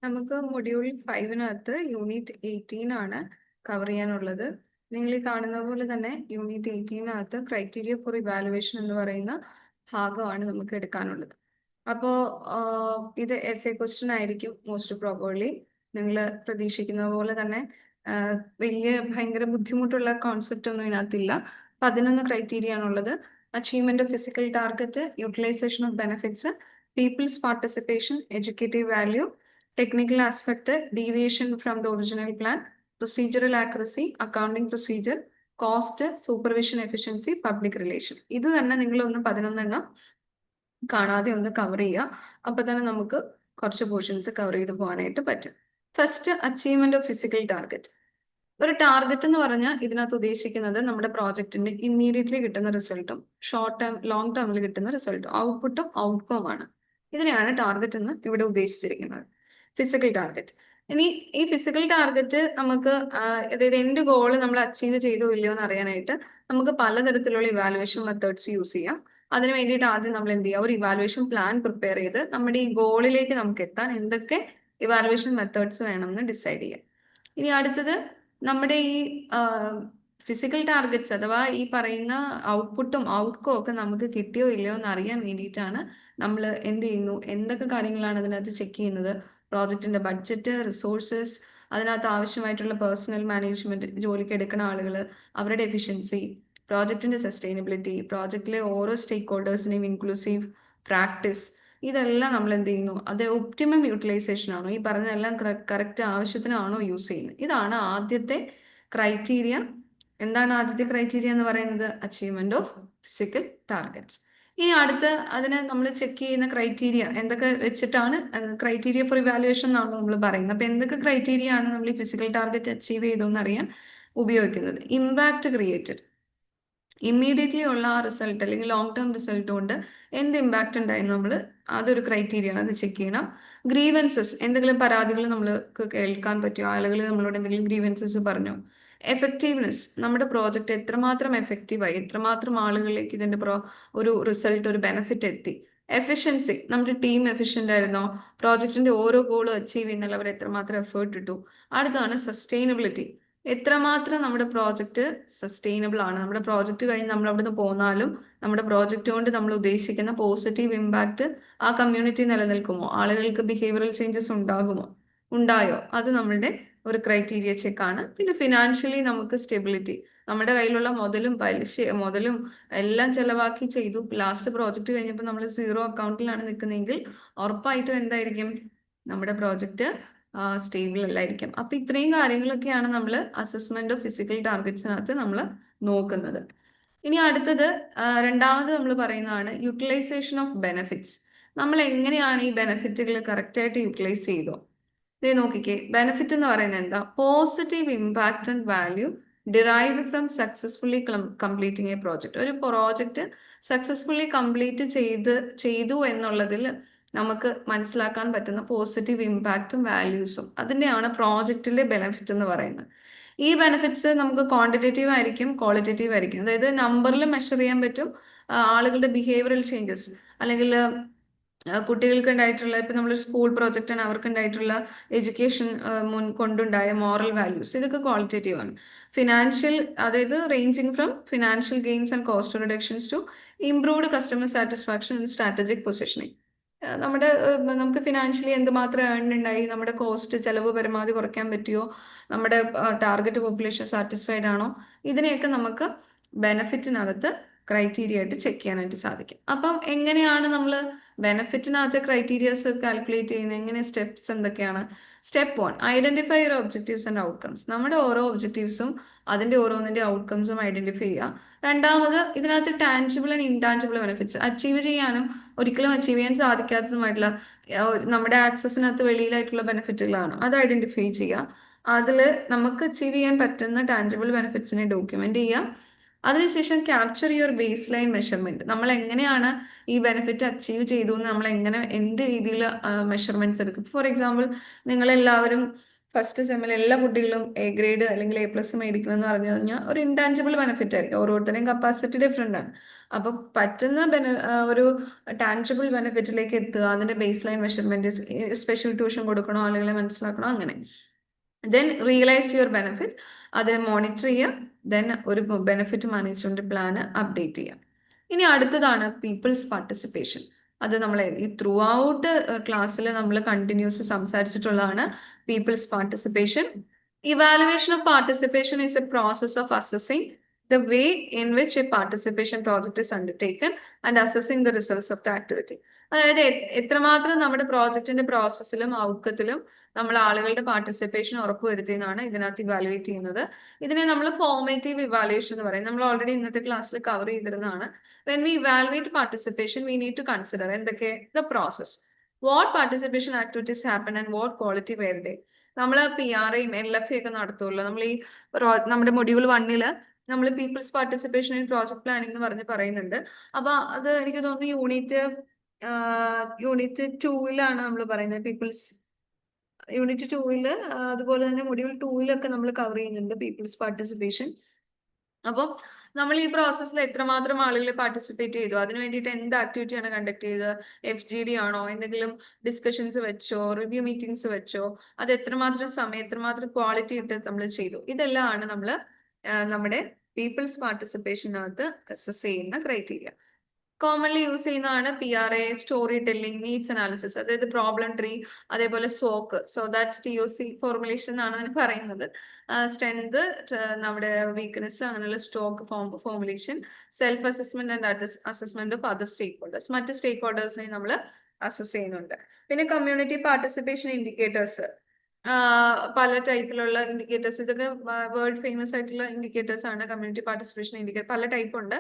നമുക്ക് module 5-നകത്ത് unit 18 ആണ് cover ചെയ്യാനുള്ളത്. നിങ്ങൾ ഈ കാണുന്ന പോലെ തന്നെ യൂണിറ്റ് 18-നകത്ത് ക്രൈറ്റീരിയ ഫോർ ഇവാലുവേഷൻ എന്ന് പറയുന്ന ഭാഗമാണ് നമുക്ക് എടുക്കാനുള്ളത്. അപ്പോൾ ഇത് എസ്എ ക്വസ്റ്റ്യൻ ആയിരിക്കും മോസ്റ്റ് പ്രോബബ്ലി. നിങ്ങൾ പ്രതീക്ഷിക്കുന്ന പോലെ തന്നെ വലിയ ഭയങ്കര ബുദ്ധിമുട്ടുള്ള കോൺസെപ്റ്റ് ഒന്നും ഇതിനകത്തില്ല. 11 ക്രൈറ്റീരിയ ആണുള്ളത്. Achievement of physical target, utilisation of benefits, people's participation, educative value, technical aspect, deviation from the original plan, procedural accuracy, accounting procedure, cost, supervision efficiency, public relation. ഇത് തന്നെ നിങ്ങളൊന്ന് 11 കാണാതെ ഒന്ന് കവർ ചെയ്യുക. അപ്പൊ തന്നെ നമുക്ക് കുറച്ച് പോർഷൻസ് കവർ ചെയ്ത് പോകാനായിട്ട് പറ്റും. First, achievement of physical target. ഒരു ടാർഗറ്റ് എന്ന് പറഞ്ഞാൽ ഇതിനകത്ത് ഉദ്ദേശിക്കുന്നത് നമ്മുടെ പ്രോജക്റ്റിന്റെ ഇമ്മീഡിയറ്റ്ലി കിട്ടുന്ന റിസൾട്ടും ഷോർട്ട് ടേം ലോങ് ടേമിൽ കിട്ടുന്ന റിസൾട്ടും ഔട്ട്പുട്ടും ഔട്ട്കവും ആണ്. ഇതിനെയാണ് ടാർഗറ്റ് എന്ന് ഇവിടെ ഉദ്ദേശിച്ചിരിക്കുന്നത്, ഫിസിക്കൽ ടാർഗറ്റ്. ഇനി ഈ ഫിസിക്കൽ ടാർഗറ്റ് നമുക്ക് അതായത് എൻഡ് ഗോള് നമ്മൾ അച്ചീവ് ചെയ്തോ ഇല്ലയോ എന്ന് അറിയാനായിട്ട് നമുക്ക് പലതരത്തിലുള്ള ഇവാലുവേഷൻ മെത്തേഡ്സ് യൂസ് ചെയ്യാം. അതിന് വേണ്ടിയിട്ട് ആദ്യം നമ്മൾ എന്ത് ചെയ്യുക, ഒരു ഇവാലുവേഷൻ പ്ലാൻ പ്രിപ്പയർ ചെയ്ത് നമ്മുടെ ഈ ഗോളിലേക്ക് നമുക്ക് എത്താൻ എന്തൊക്കെ ഇവാലുവേഷൻ മെത്തേഡ്സ് വേണമെന്ന് ഡിസൈഡ് ചെയ്യാം. ഇനി അടുത്തത്, നമ്മുടെ ഈ ഫിസിക്കൽ ടാർഗറ്റ്സ് അഥവാ ഈ പറയുന്ന ഔട്ട്പുട്ടും ഔട്ട്കോ ഒക്കെ നമുക്ക് കിട്ടിയോ ഇല്ലയോ എന്ന് അറിയാൻ വേണ്ടിയിട്ടാണ് നമ്മൾ എന്ത് ചെയ്യുന്നു, എന്തൊക്കെ കാര്യങ്ങളാണ് അതിനകത്ത് ചെക്ക് ചെയ്യുന്നത്. പ്രോജക്റ്റിന്റെ ബഡ്ജറ്റ്, റിസോഴ്സസ്, അതിനകത്ത് ആവശ്യമായിട്ടുള്ള പേഴ്സണൽ മാനേജ്മെന്റ്, ജോലിക്ക് എടുക്കുന്ന ആളുകൾ, അവരുടെ എഫിഷ്യൻസി, പ്രോജക്റ്റിന്റെ സസ്റ്റൈനബിലിറ്റി, പ്രോജക്റ്റിലെ ഓരോ സ്റ്റേക്ക് ഹോൾഡേഴ്സിനെയും ഇൻക്ലൂസീവ് പ്രാക്ടീസ്, ഇതെല്ലാം നമ്മൾ എന്ത് ചെയ്യുന്നു, അത് ഒപ്റ്റിമം യൂട്ടിലൈസേഷൻ ആണോ, ഈ പറഞ്ഞതെല്ലാം കറക്റ്റ് ആവശ്യത്തിനാണോ യൂസ് ചെയ്യുന്നത്. ഇതാണ് ആദ്യത്തെ ക്രൈറ്റീരിയ. എന്താണ് ആദ്യത്തെ ക്രൈറ്റീരിയ എന്ന് പറയുന്നത്? Achievement of physical targets. ഇനി അടുത്ത് അതിന് നമ്മൾ ചെക്ക് ചെയ്യുന്ന ക്രൈറ്റീരിയ എന്തൊക്കെ വെച്ചിട്ടാണ്, ക്രൈറ്റീരിയ ഫോർ ഇവാലുവേഷൻ എന്നാണ് നമ്മൾ പറയുന്നത്. അപ്പൊ എന്തൊക്കെ ക്രൈറ്റീരിയ ആണ് നമ്മൾ ഈ ഫിസിക്കൽ ടാർഗറ്റ് അച്ചീവ് ചെയ്തോന്ന് അറിയാൻ ഉപയോഗിക്കുന്നത്? ഇമ്പാക്ട് ക്രിയേറ്റഡ്, ഇമ്മീഡിയറ്റ്ലി ഉള്ള ആ റിസൾട്ട് അല്ലെങ്കിൽ ലോങ് ടേം റിസൾട്ട് കൊണ്ട് എന്ത് ഇമ്പാക്ട് ഉണ്ടായെന്ന് നമ്മൾ അതൊരു ക്രൈറ്റീരിയ ആണ്, അത് ചെക്ക് ചെയ്യണം. ഗ്രീവൻസസ്, എന്തെങ്കിലും പരാതികൾ നമ്മൾക്ക് കേൾക്കാൻ പറ്റിയോ, ആളുകൾ നമ്മളോട് എന്തെങ്കിലും ഗ്രീവൻസസ് പറഞ്ഞോ. എഫക്റ്റീവ്നെസ്, നമ്മുടെ പ്രോജക്റ്റ് എത്രമാത്രം എഫക്റ്റീവായി, എത്രമാത്രം ആളുകളിലേക്ക് ഇതിന്റെ ഒരു റിസൾട്ട്, ഒരു ബെനിഫിറ്റ് എത്തി. എഫിഷ്യൻസി, നമ്മുടെ ടീം എഫിഷ്യന്റ് ആയിരുന്നോ, പ്രോജക്റ്റിന്റെ ഓരോ ഗോളും അച്ചീവ് ചെയ്യുന്നതിൽ അവർ എത്രമാത്രം എഫേർട്ട് ഇട്ടു. അടുത്താണ് സസ്റ്റൈനബിലിറ്റി, എത്രമാത്രം നമ്മുടെ പ്രോജക്റ്റ് സസ്റ്റൈനബിൾ ആണ്, നമ്മുടെ പ്രോജക്റ്റ് കഴിഞ്ഞ് നമ്മൾ അവിടുന്ന് പോന്നാലും നമ്മുടെ പ്രോജക്റ്റ് കൊണ്ട് നമ്മൾ ഉദ്ദേശിക്കുന്ന പോസിറ്റീവ് ഇമ്പാക്ട് ആ കമ്മ്യൂണിറ്റി നിലനിൽക്കുമോ, ആളുകൾക്ക് ബിഹേവിയറൽ ചേഞ്ചസ് ഉണ്ടായോ, അത് നമ്മളുടെ ഒരു ക്രൈറ്റീരിയ ചെക്കാണ്. പിന്നെ ഫിനാൻഷ്യലി നമുക്ക് സ്റ്റെബിലിറ്റി, നമ്മുടെ കയ്യിലുള്ള മുതലും എല്ലാം ചെലവാക്കി ചെയ്തു, ലാസ്റ്റ് പ്രോജക്റ്റ് കഴിഞ്ഞപ്പോൾ നമ്മൾ 0 അക്കൗണ്ടിലാണ് നിൽക്കുന്നതെങ്കിൽ ഉറപ്പായിട്ടും എന്തായിരിക്കും, നമ്മുടെ പ്രോജക്റ്റ് സ്റ്റേബിൾ അല്ലായിരിക്കും. അപ്പൊ ഇത്രയും കാര്യങ്ങളൊക്കെയാണ് നമ്മൾ അസസ്മെന്റ് ഓഫ് ഫിസിക്കൽ ടാർഗറ്റ്സിനകത്ത് നമ്മൾ നോക്കുന്നത്. ഇനി അടുത്തത്, രണ്ടാമത് നമ്മൾ പറയുന്നതാണ് യൂട്ടിലൈസേഷൻ ഓഫ് ബെനിഫിറ്റ്സ്. നമ്മൾ എങ്ങനെയാണ് ഈ ബെനിഫിറ്റുകൾ കറക്റ്റ് ആയിട്ട് യൂട്ടിലൈസ് ചെയ്തോ. ഇത് നോക്കിക്കേ, ബെനിഫിറ്റ് എന്ന് പറയുന്നത് എന്താ? Positive impact and value derived from successfully completing A project. ഒരു പ്രോജക്റ്റ് സക്സസ്ഫുള്ളി കംപ്ലീറ്റ് ചെയ്തു എന്നുള്ളതിൽ നമുക്ക് മനസ്സിലാക്കാൻ പറ്റുന്ന പോസിറ്റീവ് ഇമ്പാക്റ്റും വാല്യൂസും, അതിൻ്റെയാണ് പ്രോജക്റ്റിലെ ബെനിഫിറ്റ് എന്ന് പറയുന്നത്. ഈ ബെനിഫിറ്റ്സ് നമുക്ക് ക്വാണ്ടിറ്റേറ്റീവ് ആയിരിക്കും, ക്വാളിറ്റേറ്റീവ് ആയിരിക്കും. അതായത് നമ്പറിൽ മെഷർ ചെയ്യാൻ പറ്റും, ആളുകളുടെ ബിഹേവിയറൽ ചേഞ്ചസ്, അല്ലെങ്കിൽ കുട്ടികൾക്ക് ഉണ്ടായിട്ടുള്ള, ഇപ്പൊ നമ്മൾ സ്കൂൾ പ്രോജക്റ്റ് ആണ്, അവർക്ക് ഉണ്ടായിട്ടുള്ള എഡ്യൂക്കേഷൻ കൊണ്ടുണ്ടായ മോറൽ വാല്യൂസ്, ഇതൊക്കെ ക്വാളിറ്റേറ്റീവ് ആണ്. ഫിനാൻഷ്യൽ, അതായത് ranging from financial gains and cost reductions to improved customer satisfaction and strategic positioning. നമുക്ക് ഫിനാൻഷ്യലി എന്തുമാത്രം ഏൺ ഉണ്ടായി, നമ്മുടെ കോസ്റ്റ് ചെലവ് പരമാവധി കുറയ്ക്കാൻ പറ്റിയോ, നമ്മുടെ ടാർഗറ്റ് പോപ്പുലേഷൻ സാറ്റിസ്ഫൈഡ് ആണോ, ഇതിനെയൊക്കെ നമുക്ക് ബെനിഫിറ്റിനകത്ത് ക്രൈറ്റീരിയ ആയിട്ട് ചെക്ക് ചെയ്യാനായിട്ട് സാധിക്കും. അപ്പം എങ്ങനെയാണ് നമ്മൾ ബെനിഫിറ്റിനകത്ത് ക്രൈറ്റീരിയസ് കാൽക്കുലേറ്റ് ചെയ്യുന്നത്, എങ്ങനെ സ്റ്റെപ്സ് എന്തൊക്കെയാണ്? Step 1, identify your objectives and outcomes. നമ്മുടെ ഓരോ ഒബ്ജക്റ്റീവ്സും അതിന്റെ ഓരോന്നിന്റെ ഔട്ട്കംസും ഐഡന്റിഫൈ ചെയ്യുക. രണ്ടാമത്, ഇതിനകത്ത് tangible and intangible benefits, achieve ചെയ്യാനും ഒരിക്കലും അച്ചീവ് ചെയ്യാൻ സാധിക്കാത്തതുമായിട്ടുള്ള നമ്മുടെ ആക്സസിനകത്ത് വെളിയിലായിട്ടുള്ള ബെനിഫിറ്റുകളാണ്, അത് ഐഡന്റിഫൈ ചെയ്യുക. അതിൽ നമുക്ക് അച്ചീവ് ചെയ്യാൻ പറ്റുന്ന ടാൻജിബിൾ ബെനിഫിറ്റ്സിനെ ഡോക്യുമെന്റ് ചെയ്യുക. അതിനുശേഷം capture your base line measurement, നമ്മൾ എങ്ങനെയാണ് ഈ ബെനിഫിറ്റ് അച്ചീവ് ചെയ്തു എന്ന് നമ്മൾ എങ്ങനെ എന്ത് രീതിയിൽ മെഷർമെന്റ്സ് എടുക്കും. ഫോർ എക്സാമ്പിൾ, നിങ്ങളെല്ലാവരും ഫസ്റ്റ് സെമ്മിൽ എല്ലാ കുട്ടികളും എ ഗ്രേഡ് അല്ലെങ്കിൽ എ പ്ലസ് മേടിക്കണം എന്ന് പറഞ്ഞു കഴിഞ്ഞാൽ ഒരു ഇൻടാഞ്ചിബിൾ ബെനിഫിറ്റ് ആയിരിക്കും. ഓരോരുത്തരുടെയും കപ്പാസിറ്റി ഡിഫറെൻ്റ് ആണ്. അപ്പൊ പറ്റുന്ന ഒരു ടാഞ്ചിബിൾ ബെനിഫിറ്റിലേക്ക് എത്തുക, അതിന്റെ base line measurement, special tuition കൊടുക്കണോ, ആളുകളെ മനസ്സിലാക്കണോ, അങ്ങനെ. ദെൻ റിയലൈസ് യുവർ ബെനിഫിറ്റ്, അതിനെ മോണിറ്റർ ചെയ്യുക. ദെൻ ഒരു ബെനിഫിറ്റ് മാനേജ്മെന്റ് പ്ലാൻ അപ്ഡേറ്റ് ചെയ്യുക. ഇനി അടുത്തതാണ് പീപ്പിൾസ് പാർട്ടിസിപ്പേഷൻ. അത് നമ്മൾ ഈ ത്രൂ ഔട്ട് ക്ലാസ്സിൽ നമ്മൾ കണ്ടിന്യൂസ് സംസാരിച്ചിട്ടുള്ളതാണ് people's participation. Evaluation of participation is a process of assessing the way in which a participation project is undertaken and assessing the results of the activity. അതായത് എത്രമാത്രം നമ്മുടെ പ്രോജക്റ്റിന്റെ പ്രോസസ്സിലും ഔട്ട്കത്തിലും നമ്മൾ ആളുകളുടെ പാർട്ടിസിപ്പേഷൻ ഉറപ്പുവരുത്തിയെന്നാണ് ഇതിനകത്ത് ഇവാലുവേറ്റ് ചെയ്യുന്നത്. ഇതിനെ നമ്മൾ ഫോർമേറ്റീവ് ഇവാലുവേഷൻ എന്ന് പറയും. നമ്മൾ ഓൾറെഡി ഇന്നത്തെ ക്ലാസ്സിൽ cover ചെയ്തിരുന്നതാണ്. When we evaluate participation, we need to consider എന്തൊക്കെ the process, what participation activities happen and what quality were they. നമ്മൾ PRAയും LFA ഒക്കെ നടത്തുമല്ലോ. നമ്മൾ ഈ നമ്മുടെ മൊഡ്യൂൾ 1 നമ്മൾ people's participation in project planning എന്ന് പറയുന്നുണ്ട്. അപ്പൊ അത് എനിക്ക് തോന്നുന്നു യൂണിറ്റ് 2 നമ്മൾ പറയുന്നത് പീപ്പിൾസ് യൂണിറ്റ് 2 അതുപോലെ തന്നെ മൊഡ്യൂൾ 2 നമ്മൾ കവർ ചെയ്യുന്നുണ്ട് പീപ്പിൾസ് പാർട്ടിസിപ്പേഷൻ. അപ്പം നമ്മൾ ഈ പ്രോസസ്സിൽ എത്രമാത്രം ആളുകളെ പാർട്ടിസിപ്പേറ്റ് ചെയ്തു, അതിന് വേണ്ടിയിട്ട് എന്ത് ആക്ടിവിറ്റിയാണ് കണ്ടക്ട് ചെയ്തത്, FGD ആണോ, എന്തെങ്കിലും ഡിസ്കഷൻസ് വെച്ചോ, റിവ്യൂ മീറ്റിംഗ്സ് വെച്ചോ, അത് എത്രമാത്രം സമയം, എത്രമാത്രം ക്വാളിറ്റി ഇട്ട് നമ്മൾ ചെയ്തു, ഇതെല്ലാം ആണ് നമ്മൾ നമ്മുടെ പീപ്പിൾസ് പാർട്ടിസിപ്പേഷനകത്ത് അസസ് ചെയ്യുന്ന ക്രൈറ്റീരിയ. കോമൺലി യൂസ് ചെയ്യുന്നതാണ് PRA, story telling, needs analysis, അതായത് പ്രോബ്ലം ട്രീ, അതേപോലെ SWOC, so that TOC formulation എന്നാണ് അതിന് പറയുന്നത്. സ്ട്രെങ്ത്, നമ്മുടെ വീക്ക്നെസ്, അങ്ങനെയുള്ള stock formulation, self assessment and assessment of other stakeholders, മറ്റ് സ്റ്റേക്ക് ഹോൾഡേഴ്സിനെ നമ്മൾ അസസ് ചെയ്യുന്നുണ്ട്. പിന്നെ കമ്മ്യൂണിറ്റി പാർട്ടിസിപ്പേഷൻ ഇൻഡിക്കേറ്റേഴ്സ്, പല ടൈപ്പിലുള്ള ഇൻഡിക്കേറ്റേഴ്സ്, ഇതൊക്കെ വേൾഡ് ഫേമസ് ആയിട്ടുള്ള ഇൻഡിക്കേറ്റേഴ്സ് ആണ്. കമ്മ്യൂണിറ്റി പാർട്ടിസിപ്പേഷൻ ഇൻഡിക്കേറ്റർ പല ടൈപ്പ് ഉണ്ട്.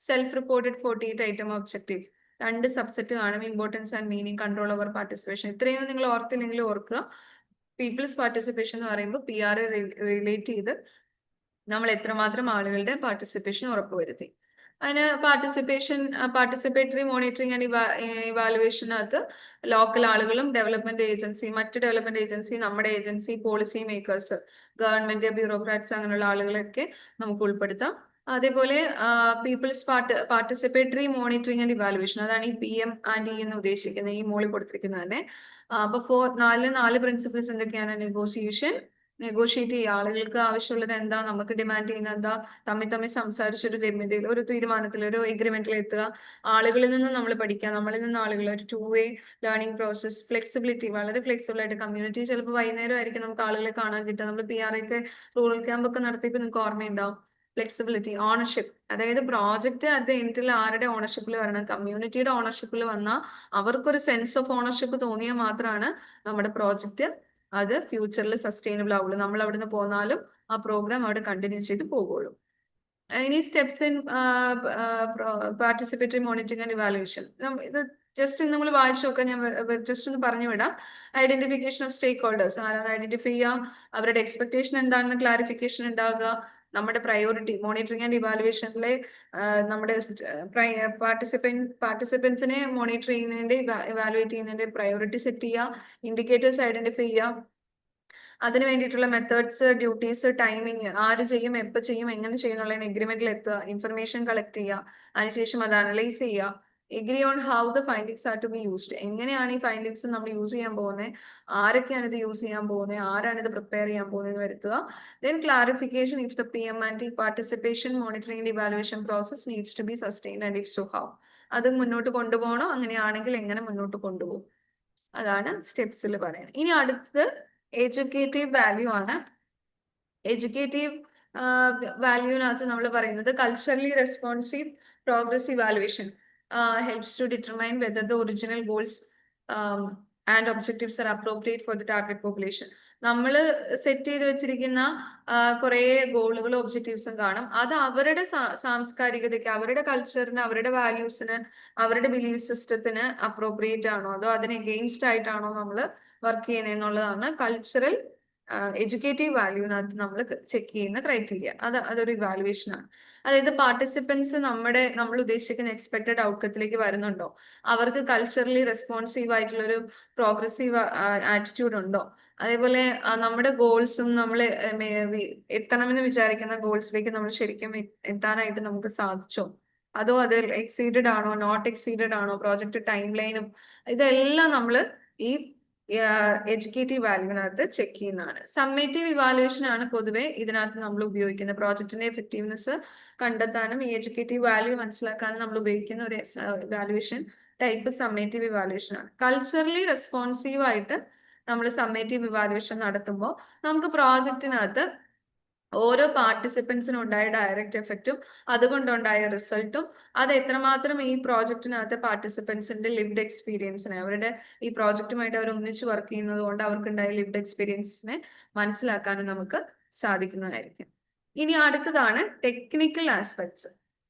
Self reported 48 item objective, 2 subset കാണും, importance and meaning, control over participation. ഇത്രയും നിങ്ങൾ ഓർത്തില്ലെങ്കിൽ ഓർക്കുക. പീപ്പിൾസ് പാർട്ടിസിപ്പേഷൻ എന്ന് പറയുമ്പോൾ PRA റിലേറ്റ് ചെയ്ത് നമ്മൾ എത്രമാത്രം ആളുകളുടെ പാർട്ടിസിപ്പേഷൻ ഉറപ്പുവരുത്തി. അതിന് പാർട്ടിസിപ്പേറ്ററി മോണിറ്ററിംഗ് ആൻഡ് ഇവാലുവേഷനകത്ത് ലോക്കൽ ആളുകളും മറ്റ് ഡെവലപ്മെന്റ് ഏജൻസി, നമ്മുടെ agency, policy makers, government, bureaucrats, അങ്ങനെയുള്ള ആളുകളൊക്കെ നമുക്ക് ഉൾപ്പെടുത്താം. അതേപോലെ people's participatory monitoring and evaluation, അതാണ് ഈ PM and E എന്ന് ഉദ്ദേശിക്കുന്നത്, ഈ മോളിൽ കൊടുത്തിരിക്കുന്നത് തന്നെ. അപ്പൊ 4 പ്രിൻസിപ്പിൾസ് എന്തൊക്കെയാണ്? നെഗോഷിയേറ്റ് ചെയ്യുക, ആളുകൾക്ക് ആവശ്യമുള്ളത് എന്താ, നമുക്ക് ഡിമാൻഡ് ചെയ്യുന്ന എന്താ, തമ്മിൽ സംസാരിച്ചൊരു രമ്യതയിൽ, ഒരു തീരുമാനത്തിൽ, ഒരു എഗ്രിമെന്റിൽ എത്തുക, ആളുകളിൽ നിന്ന് നമ്മൾ പഠിക്കുക, നമ്മളിൽ നിന്ന് ആളുകൾ, ഒരു 2-way ലേണിംഗ് പ്രോസസ്, ഫ്ലെക്സിബിലിറ്റി, വളരെ ഫ്ലെക്സിബിൾ ആയിട്ട്. കമ്മ്യൂണിറ്റി ചിലപ്പോൾ വൈകുന്നേരം ആയിരിക്കും നമുക്ക് ആളുകളെ കാണാൻ കിട്ടുക. നമ്മൾ PRA ഒക്കെ റൂറൽ ക്യാമ്പ് ഒക്കെ നടത്തിയപ്പോൾ നിങ്ങൾക്ക് ഓർമ്മയുണ്ടാവും. ഫ്ലെക്സിബിലിറ്റി, ഓണർഷിപ്പ്, അതായത് പ്രോജക്റ്റ് അറ്റ് ദ എൻഡിൽ ആരുടെ ഓണർഷിപ്പിൽ വരണം, കമ്മ്യൂണിറ്റിയുടെ ഓണർഷിപ്പിൽ വന്നാൽ അവർക്കൊരു സെൻസ് ഓഫ് ഓണർഷിപ്പ് തോന്നിയാൽ മാത്രമാണ് നമ്മുടെ പ്രോജക്റ്റ് അത് ഫ്യൂച്ചറിൽ സസ്റ്റൈനബിൾ ആവുള്ളൂ. നമ്മൾ അവിടുന്ന് പോന്നാലും ആ പ്രോഗ്രാം അവിടെ കണ്ടിന്യൂ ചെയ്ത് പോകുള്ളൂ. ഇനി steps in participatory monitoring and evaluation, ഇത് ജസ്റ്റ് നമ്മൾ വായിച്ചു നോക്കാം. ഞാൻ ജസ്റ്റ് ഒന്ന് പറഞ്ഞു വിടാം. ഐഡന്റിഫിക്കേഷൻ ഓഫ് സ്റ്റേക്ക് ഹോൾഡേഴ്സ്, ആരാന്ന് ഐഡന്റിഫൈ ചെയ്യാം, അവരുടെ എക്സ്പെക്ടേഷൻ എന്താണെന്ന് ക്ലാരിഫിക്കേഷൻ ഉണ്ടാകുക, നമ്മുടെ പ്രയോറിറ്റി മോണിറ്ററിംഗ് ആൻഡ് ഇവാലുവേഷനിലെ നമ്മുടെ പാർട്ടിസിപ്പൻസിനെ മോണിറ്റർ ചെയ്യുന്നതിന്റെ, ഇവാലുവേറ്റ് ചെയ്യുന്നതിന്റെ പ്രയോറിറ്റി സെറ്റ് ചെയ്യുക, ഇൻഡിക്കേറ്റേഴ്സ് ഐഡന്റിഫൈ ചെയ്യുക, അതിന് വേണ്ടിയിട്ടുള്ള മെത്തേഡ്സ്, ഡ്യൂട്ടീസ്, ടൈമിങ്, ആര് ചെയ്യും, എപ്പോൾ ചെയ്യും, എങ്ങനെ ചെയ്യുന്നുള്ള എഗ്രിമെന്റിൽ എത്തുക, ഇൻഫർമേഷൻ കളക്ട് ചെയ്യുക, അതിനുശേഷം അത് അനലൈസ് ചെയ്യുക, agree on how the findings are to be used, എങ്ങനെയാണ് ഈ ഫൈൻഡിങ്സ് നമ്മൾ യൂസ് ചെയ്യാൻ പോകുന്നത്, ആരൊക്കെയാണ് ഇത് യൂസ് ചെയ്യാൻ പോകുന്നത്, ആരാണ് ഇത് പ്രിപ്പയർ ചെയ്യാൻ പോകുന്നത് വരുത്തുക. Then clarification if the PM&T participation monitoring and evaluation process needs to be sustained and if so how, അത് മുന്നോട്ട് കൊണ്ടുപോകണോ, അങ്ങനെയാണെങ്കിൽ എങ്ങനെ മുന്നോട്ട് കൊണ്ടുപോകും, അതാണ് സ്റ്റെപ്സിൽ പറയുന്നത്. ഇനി അടുത്തത് എഡ്യൂക്കേറ്റീവ് വാല്യൂ ആണ്. എഡ്യൂക്കേറ്റീവ് വാല്യൂവിനകത്ത് നമ്മൾ പറയുന്നത് culturally responsive progress evaluation helps to determine whether the original goals and objectives are appropriate for the target population. നമ്മൾ സെറ്റ് ചെയ്ത് വെച്ചിരിക്കുന്ന കുറേ ഗോളുകളും ഒബ്ജക്റ്റീവ്സും കാണും. അത് അവരുടെ സാംസ്കാരികതയ്ക്ക്, അവരുടെ കൾച്ചറിന്, അവരുടെ വാല്യൂസിന്, അവരുടെ ബിലീഫ് സിസ്റ്റത്തിന് അപ്രോപ്രിയേറ്റ് ആണോ, അതോ അതിന് എഗെയിൻസ്റ്റ് ആയിട്ടാണോ നമ്മൾ വർക്ക് ചെയ്യുന്നത് എന്നുള്ളതാണ് കൾച്ചറൽ എഡ്യൂക്കേറ്റീവ് വാല്യൂവിനകത്ത് നമ്മൾ ചെക്ക് ചെയ്യുന്ന ക്രൈറ്റീരിയ അതൊരു ഇവാലുവേഷൻ ആണ്. അതായത് പാർട്ടിസിപ്പൻസ് നമ്മൾ ഉദ്ദേശിക്കുന്ന എക്സ്പെക്ടഡ് ഔട്ട്കത്തിലേക്ക് വരുന്നുണ്ടോ, അവർക്ക് കൾച്ചറലി റെസ്പോൺസീവ് ആയിട്ടുള്ള ഒരു പ്രോഗ്രസീവ് ആറ്റിറ്റ്യൂഡ് ഉണ്ടോ, അതേപോലെ നമ്മുടെ ഗോൾസും നമ്മൾ എത്തണമെന്ന് വിചാരിക്കുന്ന ഗോൾസിലേക്ക് നമ്മൾ ശരിക്കും എത്താനായിട്ട് നമുക്ക് സാധിച്ചോ, അതോ അത് എക്സീഡഡ് ആണോ നോട്ട് എക്സീഡഡ് ആണോ, പ്രോജക്റ്റ് ടൈം ലൈനും ഇതെല്ലാം നമ്മൾ ഈ എഡ്യൂക്കേറ്റീവ് വാല്യൂവിനകത്ത് ചെക്ക് ചെയ്യുന്നതാണ്. സമ്മേറ്റീവ് ഇവാലുവേഷൻ ആണ് പൊതുവെ ഇതിനകത്ത് നമ്മൾ ഉപയോഗിക്കുന്നത്. പ്രോജക്റ്റിന്റെ എഫക്റ്റീവ്നെസ് കണ്ടെത്താനും ഈ എഡ്യൂക്കേറ്റീവ് വാല്യൂ മനസ്സിലാക്കാനും നമ്മൾ ഉപയോഗിക്കുന്ന ഒരു ഇവാലുവേഷൻ ടൈപ്പ് സമ്മേറ്റീവ് ഇവാലുവേഷൻ ആണ്. കൾച്ചറലി റെസ്പോൺസീവ് ആയിട്ട് നമ്മൾ സമ്മേറ്റീവ് ഇവാലുവേഷൻ നടത്തുമ്പോൾ നമുക്ക് പ്രോജക്റ്റിനകത്ത് ഓരോ പാർട്ടിസിപ്പൻസിനും ഉണ്ടായ ഡയറക്റ്റ് എഫക്റ്റും അതുകൊണ്ടുണ്ടായ റിസൾട്ടും അത് എത്രമാത്രം ഈ പ്രോജക്റ്റിനകത്തെ പാർട്ടിസിപ്പൻസിന്റെ ലിവ്ഡ് എക്സ്പീരിയൻസിനെ, അവരുടെ ഈ പ്രോജക്റ്റുമായിട്ട് അവർ ഒന്നിച്ച് വർക്ക് ചെയ്യുന്നത് കൊണ്ട് അവർക്കുണ്ടായ ലിവ്ഡ് എക്സ്പീരിയൻസിനെ മനസ്സിലാക്കാനും നമുക്ക് സാധിക്കുന്നതായിരിക്കും. ഇനി അടുത്തതാണ് ടെക്നിക്കൽ ആസ്പെക്ട്സ്.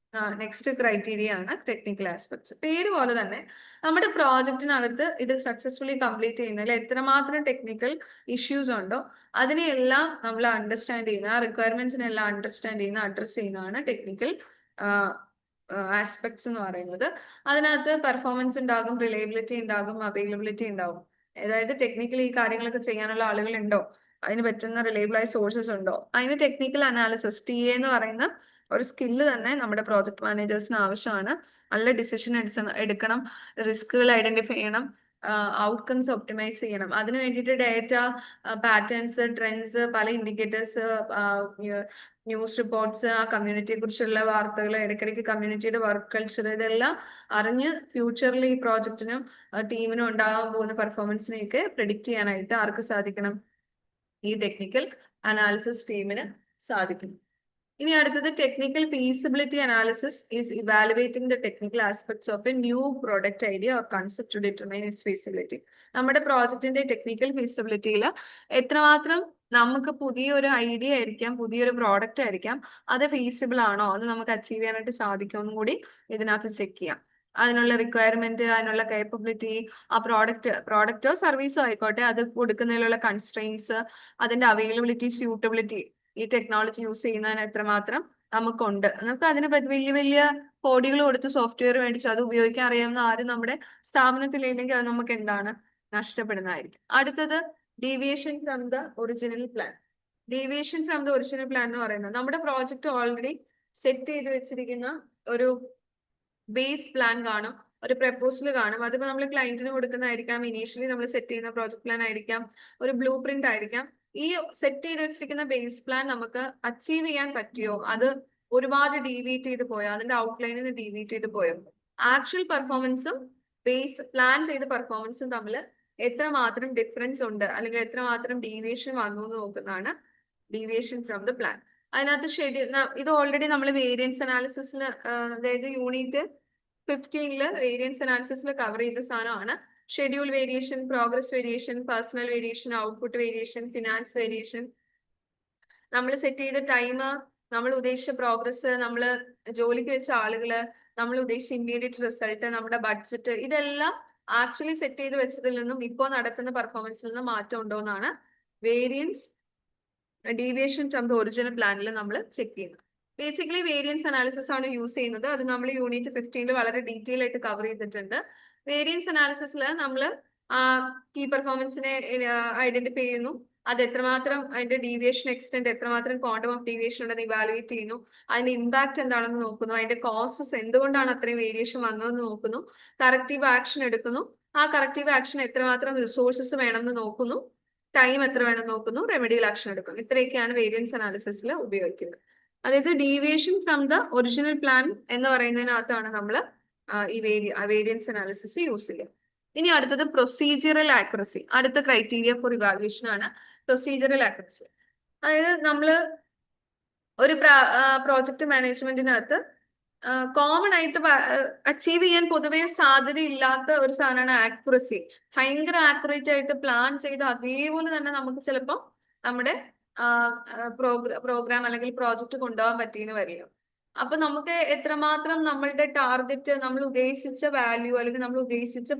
നെക്സ്റ്റ് ക്രൈറ്റീരിയ ആണ് ടെക്നിക്കൽ ആസ്പെക്ട്സ്. പേര് പോലെ തന്നെ നമ്മുടെ പ്രോജക്റ്റിനകത്ത് ഇത് സക്സസ്ഫുള്ളി കംപ്ലീറ്റ് ചെയ്യുന്നതിൽ എത്രമാത്രം ടെക്നിക്കൽ ഇഷ്യൂസ് ഉണ്ടോ അതിനെയെല്ലാം നമ്മൾ അണ്ടർസ്റ്റാൻഡ് ചെയ്യുന്ന, ആ റിക്വയർമെന്റ്സിനെല്ലാം അണ്ടർസ്റ്റാൻഡ് ചെയ്യുന്ന, അഡ്രസ് ചെയ്യുന്നതാണ് ടെക്നിക്കൽ ആസ്പെക്ട്സ് എന്ന് പറയുന്നത്. അതിനകത്ത് പെർഫോമൻസ് ഉണ്ടാകും, റിലയബിലിറ്റി ഉണ്ടാകും, അവൈലബിലിറ്റി ഉണ്ടാകും. അതായത് ടെക്നിക്കലി ഈ കാര്യങ്ങളൊക്കെ ചെയ്യാനുള്ള ആളുകൾ ഉണ്ടോ, അതിന് പറ്റുന്ന റിലയബിൾ ആയ സോഴ്സസ് ഉണ്ടോ, അതിന് ടെക്നിക്കൽ അനാലിസിസ് TA എന്ന് പറയുന്ന ഒരു സ്കില്ല് തന്നെ നമ്മുടെ പ്രോജക്ട് മാനേജേഴ്സിന് ആവശ്യമാണ്. നല്ല ഡിസിഷൻ എടുക്കണം, റിസ്കുകൾ ഐഡന്റിഫൈ ചെയ്യണം, ഔട്ട്കംസ് ഒപ്റ്റിമൈസ് ചെയ്യണം. അതിന് വേണ്ടിയിട്ട് ഡേറ്റ, പാറ്റേൺസ്, ട്രെൻഡ്സ്, പല ഇൻഡിക്കേറ്റേഴ്സ്, ന്യൂസ് റിപ്പോർട്ട്സ്, ആ കമ്മ്യൂണിറ്റിയെ കുറിച്ചുള്ള വാർത്തകൾ, ഇടയ്ക്കിടയ്ക്ക് കമ്മ്യൂണിറ്റിയുടെ വർക്ക് കൾച്ചർ, ഇതെല്ലാം അറിഞ്ഞ് ഫ്യൂച്ചറിൽ ഈ പ്രോജക്റ്റിനും ടീമിനും ഉണ്ടാകാൻ പോകുന്ന പെർഫോമൻസിനെയൊക്കെ പ്രെഡിക്റ്റ് ചെയ്യാനായിട്ട് ആർക്ക് സാധിക്കണം, ഈ ടെക്നിക്കൽ അനാലിസിസ് ടീമിന് സാധിക്കും. ഇനി അടുത്തത് technical feasibility analysis is evaluating the technical aspects of a new product idea or concept to determine its feasibility. നമ്മുടെ പ്രോജക്റ്റിന്റെ ടെക്നിക്കൽ ഫീസിബിലിറ്റിയിൽ എത്രമാത്രം നമുക്ക് പുതിയൊരു ഐഡിയ ആയിരിക്കാം, പുതിയൊരു പ്രോഡക്റ്റ് ആയിരിക്കാം, അത് ഫീസിബിൾ ആണോ, അത് നമുക്ക് അച്ചീവ് ചെയ്യാനായിട്ട് സാധിക്കുമെന്നും കൂടി ഇതിനകത്ത് ചെക്ക് ചെയ്യാം. അതിനുള്ള റിക്വയർമെന്റ്, അതിനുള്ള കേപ്പബിലിറ്റി, ആ പ്രോഡക്റ്റോ സർവീസോ ആയിക്കോട്ടെ, അത് കൊടുക്കുന്നതിലുള്ള കൺസ്ട്രെയിൻസ്, അതിന്റെ അവൈലബിലിറ്റി, സ്യൂട്ടബിലിറ്റി, ഈ ടെക്നോളജി യൂസ് ചെയ്യുന്നതിന് എത്രമാത്രം നമുക്കുണ്ട്. നമുക്ക് അതിന് വലിയ വലിയ കോഡികൾ കൊടുത്ത് സോഫ്റ്റ്വെയർ മേടിച്ച് അത് ഉപയോഗിക്കാൻ അറിയാവുന്ന ആരും നമ്മുടെ സ്ഥാപനത്തിലില്ലെങ്കിൽ അത് നമുക്ക് എന്താണ് നഷ്ടപ്പെടുന്നതായിരിക്കും. അടുത്തത് deviation from the original plan. Deviation from the original plan എന്ന് പറയുന്നത് നമ്മുടെ പ്രോജക്റ്റ് ഓൾറെഡി സെറ്റ് ചെയ്ത് വെച്ചിരിക്കുന്ന ഒരു ബേസ് പ്ലാൻ കാണും, ഒരു പ്രപ്പോസൽ കാണും. അതിപ്പോ നമ്മൾ ക്ലയന്റിന് കൊടുക്കുന്നതായിരിക്കാം, ഇനീഷ്യലി നമ്മൾ സെറ്റ് ചെയ്യുന്ന പ്രോജക്ട് പ്ലാൻ ആയിരിക്കാം, ഒരു ബ്ലൂ പ്രിന്റ് ആയിരിക്കാം. ഈ സെറ്റ് ചെയ്ത് വെച്ചിരിക്കുന്ന ബേസ് പ്ലാൻ നമുക്ക് അച്ചീവ് ചെയ്യാൻ പറ്റിയോ, അത് ഒരുപാട് ഡീവിയേറ്റ് ചെയ്ത് പോയോ, അതിന്റെ ഔട്ട്ലൈനിൽ നിന്ന് ഡീവിയേറ്റ് ചെയ്ത് പോയോ, ആക്ച്വൽ പെർഫോമൻസും ബേസ് പ്ലാൻ ചെയ്ത പെർഫോമൻസും തമ്മിൽ എത്രമാത്രം ഡിഫറൻസ് ഉണ്ട്, അല്ലെങ്കിൽ എത്രമാത്രം ഡീവിയേഷൻ വന്നു എന്ന് നോക്കുന്നതാണ് ഡീവിയേഷൻ ഫ്രം ദ പ്ലാൻ. അതിനകത്ത് ഷെഡ്യൂൾ, ഇത് ഓൾറെഡി നമ്മൾ വേരിയൻസ് അനാലിസിസിൽ, അതായത് യൂണിറ്റ് 15 വേരിയൻസ് അനാലിസിസിൽ കവർ ചെയ്ത സാധനമാണ്. Schedule variation, progress variation, personal variation, output variation, finance variation, നമ്മൾ സെറ്റ് ചെയ്ത ടൈം, നമ്മൾ ഉദ്ദേശിച്ച പ്രോഗ്രസ്, നമ്മൾ ജോലിക്ക് വെച്ച ആളുകള്, നമ്മൾ ഉദ്ദേശിച്ച ഇമ്മീഡിയറ്റ് റിസൾട്ട്, നമ്മുടെ ബഡ്ജറ്റ്, ഇതെല്ലാം ആക്ച്വലി സെറ്റ് ചെയ്ത് വെച്ചതിൽ നിന്നും ഇപ്പോൾ നടക്കുന്ന പെർഫോമൻസിൽ നിന്നും മാറ്റം ഉണ്ടോ എന്നാണ് variance deviation from the original പ്ലാനിൽ നമ്മൾ ചെക്ക് ചെയ്യുന്നത്. ബേസിക്കലി വേരിയൻസ് അനാലിസിസ് ആണ് യൂസ് ചെയ്യുന്നത്. അത് നമ്മൾ യൂണിറ്റ് 15 വളരെ ഡീറ്റെയിൽ ആയിട്ട് കവർ ചെയ്തിട്ടുണ്ട്. വേരിയൻസ് അനാലിസിസിൽ നമ്മൾ കീ പെർഫോമൻസിനെ ഐഡന്റിഫൈ ചെയ്യുന്നു, അത് എത്രമാത്രം അതിന്റെ ഡീവിയേഷൻ എക്സ്റ്റെന്റ്, എത്രമാത്രം ക്വാണ്ടം ഓഫ് ഡീവിയേഷൻ ഉണ്ടെന്ന് ഇവാലുവേറ്റ് ചെയ്യുന്നു, അതിന്റെ ഇമ്പാക്ട് എന്താണെന്ന് നോക്കുന്നു, അതിന്റെ കോസസ് എന്തുകൊണ്ടാണ് അത്രയും വേരിയേഷൻ വന്നതെന്ന് നോക്കുന്നു, കറക്റ്റീവ് ആക്ഷൻ എടുക്കുന്നു, ആ കറക്റ്റീവ് ആക്ഷൻ എത്രമാത്രം റിസോഴ്സസ് വേണമെന്ന് നോക്കുന്നു, ടൈം എത്ര വേണം നോക്കുന്നു, റെമഡിയൽ ആക്ഷൻ എടുക്കുന്നു. ഇത്രയൊക്കെയാണ് വേരിയൻസ് അനാലിസിസിൽ ഉപയോഗിക്കുന്നത്. അതായത് deviation from the original plan എന്ന് പറയുന്നതിനകത്താണ് നമ്മൾ ഈ വേരിയൻസ് അനാലിസിസ് യൂസ് ചെയ്യുക. ഇനി അടുത്തത് പ്രൊസീജിയറൽ ആക്യുറസി. അടുത്ത ക്രൈറ്റീരിയ ഫോർ ഇവാലുവേഷൻ ആണ് പ്രൊസീജിയറൽ ആക്യുറസി. അതായത് നമ്മൾ ഒരു പ്രോജക്റ്റ് മാനേജ്മെന്റിനകത്ത് കോമൺ ആയിട്ട് അച്ചീവ് ചെയ്യാൻ പൊതുവെ സാധ്യതയില്ലാത്ത ഒരു സാധനമാണ് ആക്യുറസി. ഭയങ്കര ആക്യുറേറ്റ് ആയിട്ട് പ്ലാൻ ചെയ്ത് അതേപോലെ തന്നെ നമുക്ക് ചിലപ്പോൾ നമ്മുടെ പ്രോഗ്രാം അല്ലെങ്കിൽ പ്രോജക്റ്റ് കൊണ്ടുപോകാൻ പറ്റിയെന്ന് വരില്ല. അപ്പൊ നമുക്ക് എത്രമാത്രം നമ്മളുടെ ടാർഗറ്റ്, നമ്മൾ ഉദ്ദേശിച്ച വാല്യൂ അല്ലെങ്കിൽ നമ്മൾ ഉദ്ദേശിച്ച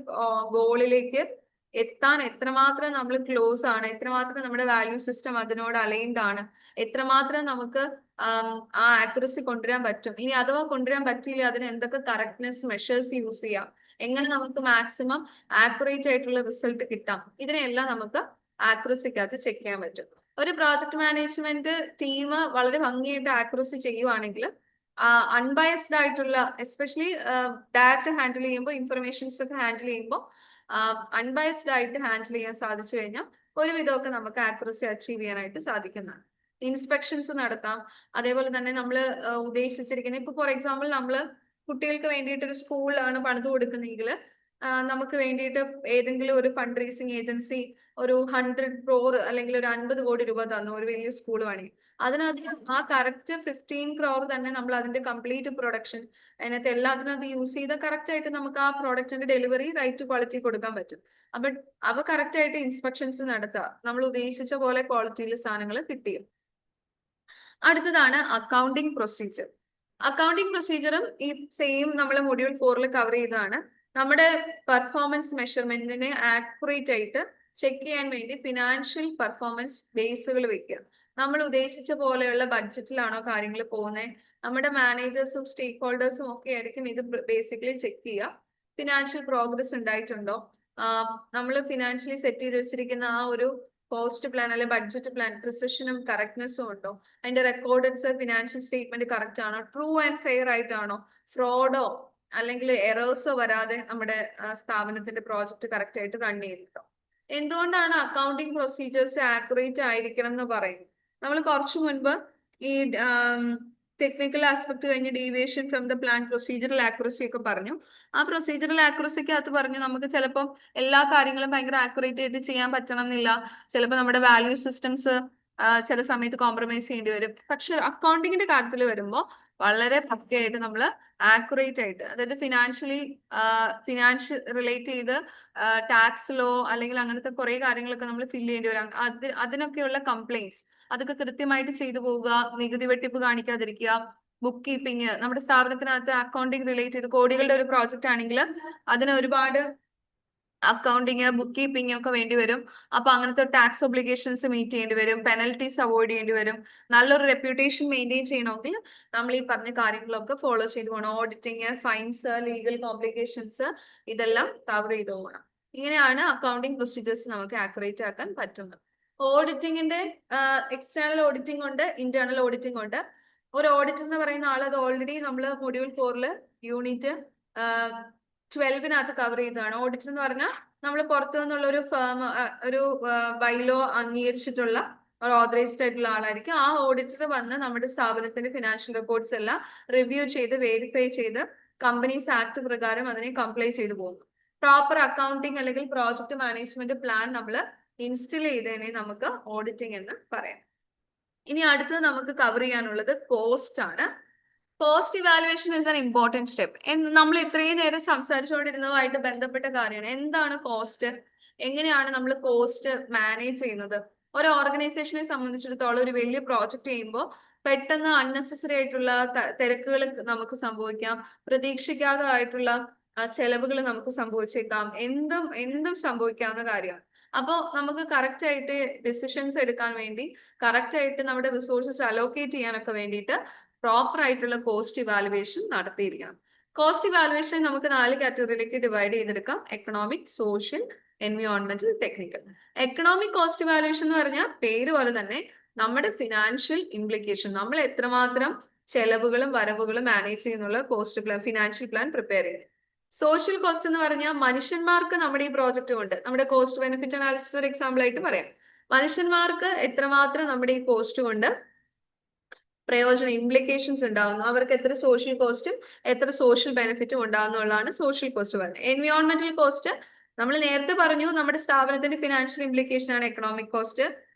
ഗോളിലേക്ക് എത്താൻ എത്രമാത്രം നമ്മൾ ക്ലോസ് ആണ്, എത്രമാത്രം നമ്മുടെ വാല്യൂ സിസ്റ്റം അതിനോട് അലൈൻഡ് ആണ്, എത്രമാത്രം നമുക്ക് ആ ആക്യുറസി കൊണ്ടുവരാൻ പറ്റും. ഇനി അഥവാ കൊണ്ടുവരാൻ പറ്റിയില്ല, അതിന് എന്തൊക്കെ കറക്റ്റ്നെസ് മെഷേഴ്സ് യൂസ് ചെയ്യാം, എങ്ങനെ നമുക്ക് മാക്സിമം ആക്യുറേറ്റ് ആയിട്ടുള്ള റിസൾട്ട് കിട്ടാം, ഇതിനെല്ലാം നമുക്ക് ആക്യുറസിക്കകത്ത് ചെക്ക് ചെയ്യാൻ പറ്റും. ഒരു പ്രോജക്ട് മാനേജ്മെന്റ് ടീം വളരെ ഭംഗിയായിട്ട് ആക്യുറസി ചെയ്യുവാണെങ്കിൽ അൺബയസ്ഡ് ആയിട്ടുള്ള, എസ്പെഷ്യലി ഡാറ്റ ഹാൻഡിൽ ചെയ്യുമ്പോൾ, ഇൻഫർമേഷൻസ് ഒക്കെ ഹാൻഡിൽ ചെയ്യുമ്പോൾ അൺബയസ്ഡ് ആയിട്ട് ഹാൻഡിൽ ചെയ്യാൻ സാധിച്ചു കഴിഞ്ഞാൽ ഒരുവിധമൊക്കെ നമുക്ക് ആക്യുറസി അച്ചീവ് ചെയ്യാനായിട്ട് സാധിക്കുന്നതാണ്. ഇൻസ്പെക്ഷൻസ് നടത്താം. അതേപോലെ തന്നെ നമ്മൾ ഉദ്ദേശിച്ചിരിക്കുന്ന, ഇപ്പൊ ഫോർ എക്സാമ്പിൾ നമ്മൾ കുട്ടികൾക്ക് വേണ്ടിയിട്ട് ഒരു സ്കൂളാണ് പണിത് കൊടുക്കുന്നതെങ്കിൽ നമുക്ക് വേണ്ടിയിട്ട് ഏതെങ്കിലും ഒരു ഫണ്ട് റേസിംഗ് ഏജൻസി ഒരു 100 crore അല്ലെങ്കിൽ ഒരു 50 കോടി രൂപ തന്നു ഒരു വലിയ സ്കൂൾ വേണമെങ്കിൽ, അതിനകത്ത് ആ കറക്റ്റ് 15 crore തന്നെ നമ്മൾ അതിന്റെ കംപ്ലീറ്റ് പ്രൊഡക്ഷൻ അതിനകത്ത് എല്ലാത്തിനകത്ത് യൂസ് ചെയ്ത് കറക്റ്റ് ആയിട്ട് നമുക്ക് ആ പ്രോഡക്റ്റിന്റെ ഡെലിവറി റൈറ്റ് ക്വാളിറ്റി കൊടുക്കാൻ പറ്റും. അപ്പൊ കറക്റ്റ് ആയിട്ട് ഇൻസ്പെക്ഷൻസ് നടത്തുക, നമ്മൾ ഉദ്ദേശിച്ച പോലെ ക്വാളിറ്റിയിൽ സാധനങ്ങൾ കിട്ടിയും. അടുത്തതാണ് അക്കൗണ്ടിങ് പ്രൊസീജിയർ. അക്കൗണ്ടിങ് പ്രൊസീജിയറും ഈ സെയിം നമ്മൾ മൊഡ്യൂൾ 4 കവർ ചെയ്തതാണ്. നമ്മുടെ പെർഫോമൻസ് മെഷർമെന്റിനെ ആക്യുറേറ്റ് ആയിട്ട് ചെക്ക് ചെയ്യാൻ വേണ്ടി ഫിനാൻഷ്യൽ പെർഫോമൻസ് ബേസുകൾ വെക്കുക. നമ്മൾ ഉദ്ദേശിച്ച പോലെയുള്ള ബഡ്ജറ്റിലാണോ കാര്യങ്ങൾ പോകുന്നത്, നമ്മുടെ മാനേജേഴ്സും സ്റ്റേക്ക് ഹോൾഡേഴ്സും ഒക്കെ ആയിരിക്കും ഇത് ബേസിക്കലി ചെക്ക് ചെയ്യുക. ഫിനാൻഷ്യൽ പ്രോഗ്രസ് ഉണ്ടായിട്ടുണ്ടോ, നമ്മൾ ഫിനാൻഷ്യലി സെറ്റ് ചെയ്ത് വെച്ചിരിക്കുന്ന ആ ഒരു കോസ്റ്റ് പ്ലാൻ അല്ലെ ബഡ്ജറ്റ് പ്ലാൻ പ്രിസിഷനും കറക്റ്റ്നെസ്സും ഉണ്ടോ, അതിന്റെ റെക്കോർഡ്സ് ഫിനാൻഷ്യൽ സ്റ്റേറ്റ്മെന്റ് കറക്റ്റ് ആണോ, ട്രൂ ആൻഡ് ഫെയർ ആയിട്ടാണോ, ഫ്രോഡോ അല്ലെങ്കിൽ എറേഴ്സോ വരാതെ നമ്മുടെ സ്ഥാപനത്തിന്റെ പ്രോജക്റ്റ് കറക്റ്റ് ആയിട്ട് റൺ ചെയ്തിട്ടോ. എന്തുകൊണ്ടാണ് അക്കൗണ്ടിങ് പ്രൊസീജിയേഴ്സ് ആക്യുറേറ്റ് ആയിരിക്കണം എന്ന് പറയുന്നത്? നമ്മൾ കുറച്ചു മുൻപ് ഈ ടെക്നിക്കൽ ആസ്പെക്ട് കഴിഞ്ഞ് deviation from the plan procedural accuracy ഒക്കെ പറഞ്ഞു. ആ പ്രൊസീജിയറൽ ആക്യുറസിക്കകത്ത് പറഞ്ഞു നമുക്ക് ചിലപ്പം എല്ലാ കാര്യങ്ങളും ഭയങ്കര ആക്യുറേറ്റ് ആയിട്ട് ചെയ്യാൻ പറ്റണം എന്നില്ല. ചിലപ്പോൾ നമ്മുടെ വാല്യൂ സിസ്റ്റംസ് ചില സമയത്ത് കോംപ്രമൈസ് ചെയ്യേണ്ടി വരും. പക്ഷെ അക്കൗണ്ടിങ്ങിന്റെ കാര്യത്തിൽ വരുമ്പോൾ വളരെ പക്കയായിട്ട് നമ്മൾ ആക്യുറേറ്റ് ആയിട്ട്, അതായത് ഫിനാൻഷ്യൽ റിലേറ്റ് ചെയ്ത് ടാക്സ് ലോ അല്ലെങ്കിൽ അങ്ങനത്തെ കുറെ കാര്യങ്ങളൊക്കെ നമ്മൾ ഫില്ല് ചെയ്യേണ്ടി വരും. അതിനൊക്കെയുള്ള കംപ്ലൈന്റ്സ് അതൊക്കെ കൃത്യമായിട്ട് ചെയ്തു പോവുക, നികുതി വെട്ടിപ്പ് കാണിക്കാതിരിക്കുക, ബുക്ക് കീപ്പിംഗ്, നമ്മുടെ സ്ഥാപനത്തിനകത്ത് അക്കൗണ്ടിങ് റിലേറ്റ് ചെയ്ത് കോടികളുടെ ഒരു പ്രോജക്റ്റ് ആണെങ്കിൽ അതിന് ഒരുപാട് അക്കൗണ്ടിങ് ബുക്ക് കീപ്പിംഗ് ഒക്കെ വേണ്ടി വരും. അപ്പൊ അങ്ങനത്തെ ടാക്സ് ഒബ്ലിഗേഷൻസ് മീറ്റ് ചെയ്യേണ്ടി വരും, പെനൽറ്റീസ് അവോയ്ഡ് ചെയ്യേണ്ടി വരും. നല്ലൊരു റെപ്യൂട്ടേഷൻ മെയിൻറ്റെയിൻ ചെയ്യണമെങ്കിൽ നമ്മൾ ഈ പറഞ്ഞ കാര്യങ്ങളൊക്കെ ഫോളോ ചെയ്തു പോകണം. ഓഡിറ്റിങ്, ഫൈൻസ്, ലീഗൽ കോംപ്ലിക്കേഷൻസ് ഇതെല്ലാം കവർ ചെയ്തു പോകണം. ഇങ്ങനെയാണ് അക്കൗണ്ടിങ് പ്രൊസീജിയേഴ്സ് നമുക്ക് ആക്യുറേറ്റ് ആക്കാൻ പറ്റുന്നത്. ഓഡിറ്റിങ്ങിന്റെ എക്സ്റ്റേണൽ ഓഡിറ്റിംഗ് ഉണ്ട്, ഇന്റേണൽ ഓഡിറ്റിംഗ് ഉണ്ട്. ഒരു ഓഡിറ്റ് എന്ന് പറയുന്ന ആൾ അത് ഓൾറെഡി നമ്മൾ മൊഡ്യൂൾ 4 യൂണിറ്റ് 12 കവർ ചെയ്തതാണ്. ഓഡിറ്റ് എന്ന് പറഞ്ഞാൽ നമ്മൾ പുറത്തു നിന്നുള്ള ഒരു ഫേം ഒരു ബൈലോ അംഗീകരിച്ചിട്ടുള്ള ഒരു ഓതറൈസ്ഡ് ആയിട്ടുള്ള ആളായിരിക്കും. ആ ഓഡിറ്റർ വന്ന് നമ്മുടെ സ്ഥാപനത്തിന്റെ ഫിനാൻഷ്യൽ റിപ്പോർട്ട്സ് എല്ലാം റിവ്യൂ ചെയ്ത് വെരിഫൈ ചെയ്ത് കമ്പനീസ് ആക്ട് പ്രകാരം അതിനെ കംപ്ലൈ ചെയ്തു പോകുന്നു. പ്രോപ്പർ അക്കൗണ്ടിങ് അല്ലെങ്കിൽ പ്രോജക്ട് മാനേജ്മെന്റ് പ്ലാൻ നമ്മൾ ഇൻസ്റ്റിൽ ചെയ്തതിനെ നമുക്ക് ഓഡിറ്റിംഗ് എന്ന് പറയാം. ഇനി അടുത്തത് നമുക്ക് കവർ ചെയ്യാനുള്ളത് കോസ്റ്റ് ആണ്. Cost evaluation is an important step. നമ്മൾ ഇത്രയും നേരം സംസാരിച്ചുകൊണ്ടിരുന്നതുമായിട്ട് ബന്ധപ്പെട്ട കാര്യമാണ് എന്താണ് കോസ്റ്റ്, എങ്ങനെയാണ് നമ്മൾ കോസ്റ്റ് മാനേജ് ചെയ്യുന്നത്. ഒരു ഓർഗനൈസേഷനെ സംബന്ധിച്ചിടത്തോളം ഒരു വലിയ പ്രോജക്റ്റ് ചെയ്യുമ്പോൾ പെട്ടെന്ന് അൺനെസസറി ആയിട്ടുള്ള തിരക്കുകൾ നമുക്ക് സംഭവിക്കാം, പ്രതീക്ഷിക്കാത്തതായിട്ടുള്ള ചെലവുകൾ നമുക്ക് സംഭവിച്ചേക്കാം, എന്തും സംഭവിക്കാവുന്ന കാര്യമാണ്. അപ്പോൾ നമുക്ക് കറക്റ്റ് ആയിട്ട് ഡിസിഷൻസ് എടുക്കാൻ വേണ്ടി, കറക്റ്റ് ആയിട്ട് നമ്മുടെ റിസോഴ്സസ് അലോക്കേറ്റ് ചെയ്യാനൊക്കെ വേണ്ടിയിട്ട് പ്രോപ്പർ ആയിട്ടുള്ള കോസ്റ്റ് ഇവാലുവേഷൻ നടത്തിയിരിക്കണം. കോസ്റ്റ് ഇവാലുവേഷൻ നമുക്ക് 4 കാറ്റഗറിയിലേക്ക് ഡിവൈഡ് ചെയ്തെടുക്കാം: എക്കണോമിക്, സോഷ്യൽ, എൻവയോൺമെന്റൽ, ടെക്നിക്കൽ. എക്കണോമിക് കോസ്റ്റ് ഇവാലുവേഷൻ എന്ന് പറഞ്ഞാൽ പേര് പോലെ തന്നെ നമ്മുടെ ഫിനാൻഷ്യൽ ഇംപ്ലിക്കേഷൻ, നമ്മൾ എത്രമാത്രം ചെലവുകളും വരവുകളും മാനേജ് ചെയ്യുന്നുള്ള cost plan, financial plan prepare ചെയ്യുന്നത്. സോഷ്യൽ കോസ്റ്റ് എന്ന് പറഞ്ഞാൽ മനുഷ്യന്മാർക്ക് നമ്മുടെ ഈ പ്രോജക്റ്റ് കൊണ്ട്, നമ്മുടെ കോസ്റ്റ് ബെനിഫിറ്റ് അനാലിസിസ് ഒരു എക്സാമ്പിൾ ആയിട്ട് പറയാം, മനുഷ്യന്മാർക്ക് എത്രമാത്രം നമ്മുടെ ഈ കോസ്റ്റ് കൊണ്ട് പ്രയോജനം, ഇംപ്ലിക്കേഷൻസ് ഉണ്ടാകുന്നു, അവർക്ക് എത്ര സോഷ്യൽ കോസ്റ്റും എത്ര സോഷ്യൽ ബെനിഫിറ്റും ഉണ്ടാകുന്നുള്ളതാണ് സോഷ്യൽ കോസ്റ്റ് പറയുന്നത്. എൻവയോൺമെന്റൽ കോസ്റ്റ് നമ്മൾ നേരത്തെ പറഞ്ഞു നമ്മുടെ സ്ഥാപനത്തിന്റെ ഫിനാൻഷ്യൽ ഇംപ്ലിക്കേഷൻ ആണ് economic cost.